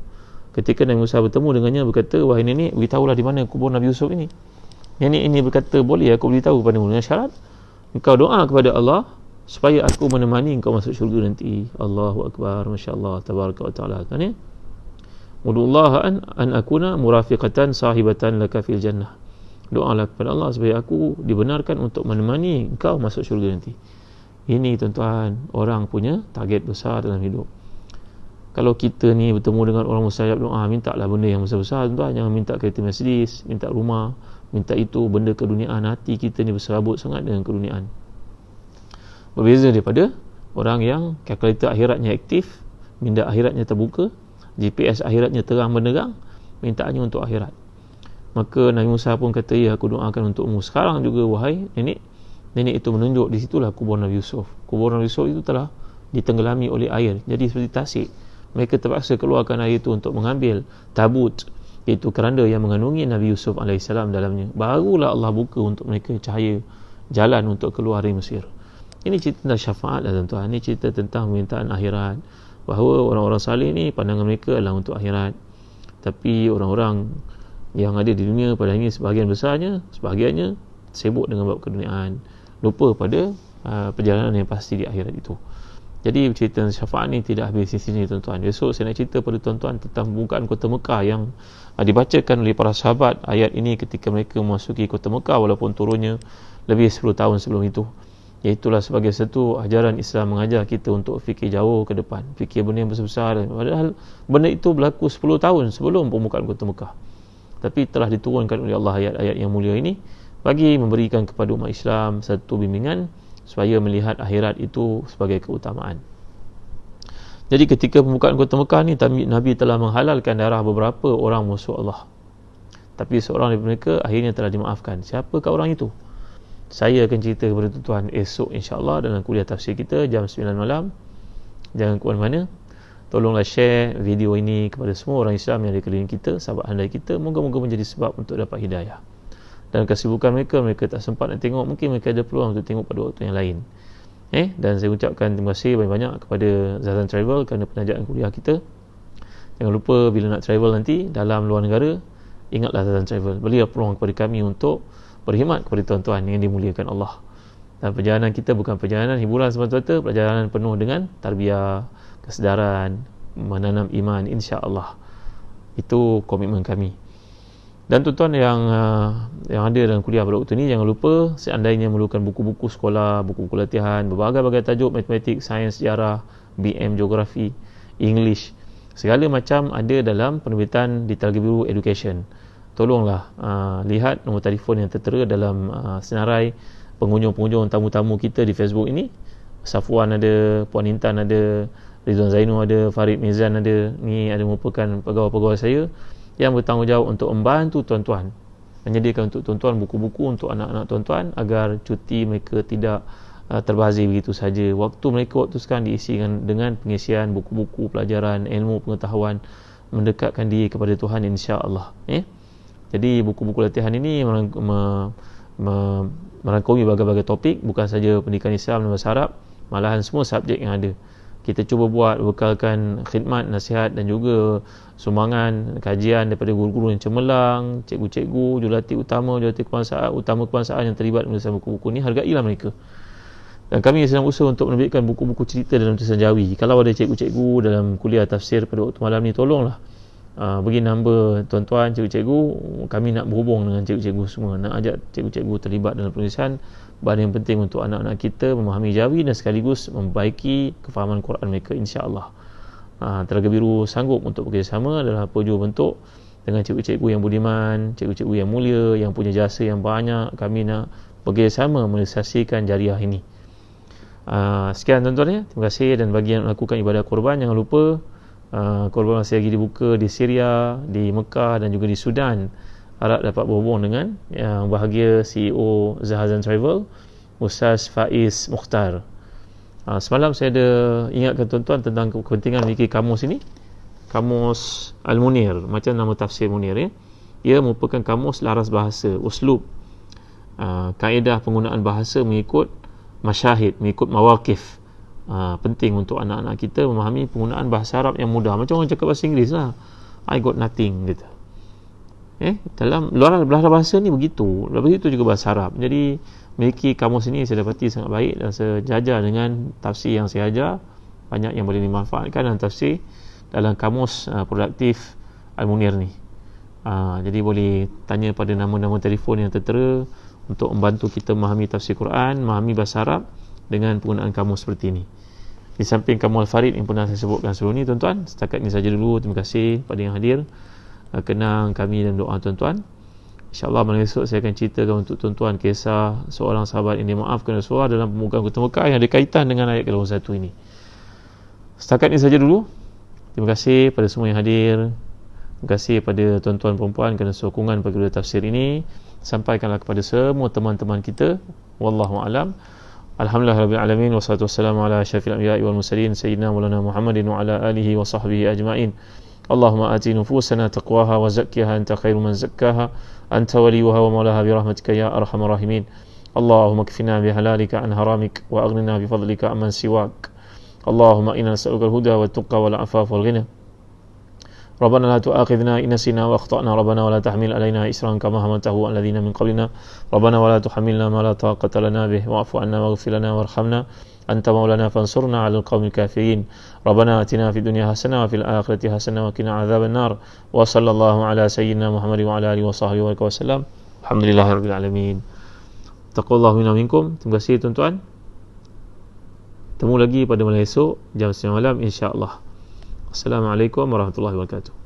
Ketika Nabi Musa bertemu dengannya, berkata, wahai nenek, beritahulah di mana kubur Nabi Yusuf ini. Nenek ini berkata, boleh aku beritahu kepadamu dengan syarat engkau doa kepada Allah supaya aku menemani engkau masuk syurga nanti. Allahu Akbar, Masya Allah, Tabaraka wa Ta'ala. Kan ya? Udu'ullaha an akuna murafiqatan sahibatan laka fil jannah. Doalah kepada Allah supaya aku dibenarkan untuk menemani engkau masuk syurga nanti. Ini tuan-tuan, orang punya target besar dalam hidup. Kalau kita ni bertemu dengan orang mustajab doa, mintalah benda yang besar-besar, tuan-tuan. Jangan minta kereta Mercedes, minta rumah, minta itu, benda keduniaan. Hati kita ni berserabut sangat dengan keduniaan. Berbeza daripada orang yang kalkulator akhiratnya aktif, minda akhiratnya terbuka, GPS akhiratnya terang benderang, mintaannya untuk akhirat. Maka Nabi Musa pun kata, ya, aku doakan untukmu sekarang juga wahai nenek. Nenek itu menunjuk, di situlah kubur Nabi Yusuf. Kubur Nabi Yusuf itu telah ditenggelami oleh air, jadi seperti tasik. Mereka terpaksa keluarkan air itu untuk mengambil tabut, iaitu keranda yang mengandungi Nabi Yusuf AS dalamnya. Barulah Allah buka untuk mereka cahaya jalan untuk keluar dari Mesir. Ini cerita tentang syafaat lah tuan-tuan. Ini cerita tentang permintaan akhirat, bahawa orang-orang saleh ni pandangan mereka adalah untuk akhirat. Tapi orang-orang yang ada di dunia pada ini sebahagiannya sibuk dengan bab keduniaan, lupa pada perjalanan yang pasti di akhirat itu. Jadi cerita syafaat ni tidak habis di sini tuan-tuan. Besok saya nak cerita pada tuan-tuan tentang pembukaan kota Mekah yang dibacakan oleh para sahabat ayat ini ketika mereka memasuki kota Mekah, walaupun turunnya lebih 10 tahun sebelum itu. Iaitulah sebagai satu ajaran Islam mengajar kita untuk fikir jauh ke depan, fikir benda yang besar-besar. Padahal benda itu berlaku 10 tahun sebelum pembukaan kota Mekah, tapi telah diturunkan oleh Allah ayat-ayat yang mulia ini bagi memberikan kepada umat Islam satu bimbingan supaya melihat akhirat itu sebagai keutamaan. Jadi ketika pembukaan kota Mekah ni, Nabi telah menghalalkan darah beberapa orang musuh Allah, tapi seorang daripada mereka akhirnya telah dimaafkan. Siapakah orang itu? Saya akan cerita kepada tuan-tuan esok insya-Allah dalam kuliah tafsir kita jam 9 malam. Jangan ke mana-mana. Tolonglah share video ini kepada semua orang Islam yang ada di keliling kita, sahabat handai kita. Moga-moga menjadi sebab untuk dapat hidayah. Dan kesibukan mereka tak sempat nak tengok, mungkin mereka ada peluang untuk tengok pada waktu yang lain. Dan saya ucapkan terima kasih banyak-banyak kepada Zazan Travel kerana penajaan kuliah kita. Jangan lupa bila nak travel nanti dalam luar negara, ingatlah Zazan Travel. Berilah peluang kepada kami untuk berkhidmat kepada tuan-tuan yang dimuliakan Allah. Dan perjalanan kita bukan perjalanan hiburan semata-mata, perjalanan penuh dengan tarbiyah, kesedaran, menanam iman, insya-Allah. Itu komitmen kami. Dan tuan-tuan yang ada dalam kuliah pada waktu ini, jangan lupa seandainya memerlukan buku-buku sekolah, buku-buku latihan, berbagai-bagai tajuk, matematik, sains, sejarah, BM, geografi, English, segala macam ada dalam penerbitan di Telaga Biru Education. Tolonglah lihat nombor telefon yang tertera dalam senarai pengunjung-pengunjung, tamu-tamu kita di Facebook ini. Safwan ada, Puan Intan ada, Rizwan Zainul ada, Farid Mizan ada. Ni ada merupakan pegawai-pegawai saya yang bertanggungjawab untuk membantu tuan-tuan, menyediakan untuk tuan-tuan buku-buku untuk anak-anak tuan-tuan agar cuti mereka tidak terbazir begitu saja. Waktu mereka sekarang diisi dengan pengisian buku-buku pelajaran, ilmu, pengetahuan, mendekatkan diri kepada Tuhan insya-Allah. Jadi buku-buku latihan ini merangkumi berbagai-bagai topik, bukan saja pendidikan Islam dan bahasa Arab, malahan semua subjek yang ada. Kita cuba buat bekalkan khidmat, nasihat dan juga sumbangan kajian daripada guru-guru yang cemerlang, cikgu-cikgu, jurulatih utama kebangsaan yang terlibat menulisan buku-buku ni. Hargailah mereka. Dan kami sedang berusaha untuk menerbitkan buku-buku cerita dalam tulisan Jawi. Kalau ada cikgu-cikgu dalam kuliah tafsir pada waktu malam ni, tolonglah bagi nombor tuan-tuan, cikgu-cikgu. Kami nak berhubung dengan cikgu-cikgu semua, nak ajak cikgu-cikgu terlibat dalam penulisan. Bahan yang penting untuk anak-anak kita memahami Jawi dan sekaligus membaiki kefahaman Quran mereka insya-Allah. Telaga Biru sanggup untuk bekerjasama dalam jua bentuk dengan cikgu-cikgu yang budiman, cikgu-cikgu yang mulia, yang punya jasa yang banyak. Kami nak bekerjasama merealisasikan jariah ini. Sekian tuan-tuan ya. Terima kasih. Dan bagi yang melakukan ibadah korban, jangan lupa korban masih lagi dibuka di Syria, di Mekah dan juga di Sudan. Harap dapat berhubung dengan yang bahagia CEO Zahazan Travel, Ustaz Faiz Mukhtar. Semalam saya ada ingatkan tuan-tuan tentang kepentingan memiliki kamus ini. Kamus Al-Munir, macam nama tafsir Munir ya. Ia merupakan kamus laras bahasa, uslub, kaedah penggunaan bahasa mengikut masyahid, mengikut mawaqif, penting untuk anak-anak kita memahami penggunaan bahasa Arab yang mudah. Macam orang cakap bahasa Inggeris lah, I got nothing gitu. Dalam luar bahasa ni begitu juga bahasa Arab. Jadi memiliki kamus ini saya dapati sangat baik, dan sejajar dengan tafsir yang saya ajar, banyak yang boleh dimanfaatkan dalam tafsir dalam kamus produktif Al-Munir ni. Jadi boleh tanya pada nama-nama telefon yang tertera untuk membantu kita memahami tafsir Quran, memahami bahasa Arab dengan penggunaan kamus seperti ini. Di samping kamus Al-Farid yang pernah saya sebutkan sebelum ni, tuan-tuan, setakat ini saja dulu. Terima kasih pada yang hadir. Kenang kami dan doa tuan-tuan. InsyaAllah malam esok saya akan ceritakan untuk tuan-tuan kisah seorang sahabat yang dimaafkan Rasulullah dalam pembukaan Kota Mekah yang ada kaitan dengan ayat ke-21 ini. Setakat ini saja dulu. Terima kasih pada semua yang hadir. Terima kasih pada tuan-tuan perempuan kerana sokongan bagi tafsir ini. Sampaikanlah kepada semua teman-teman kita. Wallahu a'lam. Alhamdulillahirabbil alamin, wassalatu wassalamu ala asyrafil anbiya'i wal mursalin sayyidina maulana Muhammadin wa ala alihi wa sahbihi ajma'in. Allahumma ati nufusana taqwaha wa zakkiha anta khairu man zakkaha anta waliyuha wa maulaha bi rahmatika ya arhamar rahimin. Allahumma kfina bi halalika an haramik wa aghnina bi fadlika amman siwak. Allahumma inna nas'aluka al-huda wa tuqa wal afaf wal ghina. Rabbana la tu'akhidhna in nasina wa akhtana. Rabbana wa la tahmil alaina isran kama hamaltahu 'ala alladhina min qablina. Rabbana wa la tuhammilna ma la taqata lana bih wa'fu 'anna waghfir lana warhamna anta maulana fansurna 'alal qaumil kafirin. Rabbana atina fid dunya hasanah wa fil akhirati hasanah wa qina 'adzaban nar. Wa sallallahu 'ala sayyidina Muhammadin wa 'ala alihi wa sahbihi wa sallam. Alhamdulillahirabbil alamin. Taqallahu minna minkum. Terima kasih tuan-tuan. Temu lagi pada malam esok jam 9 malam insya-Allah. Assalamualaikum warahmatullahi wabarakatuh.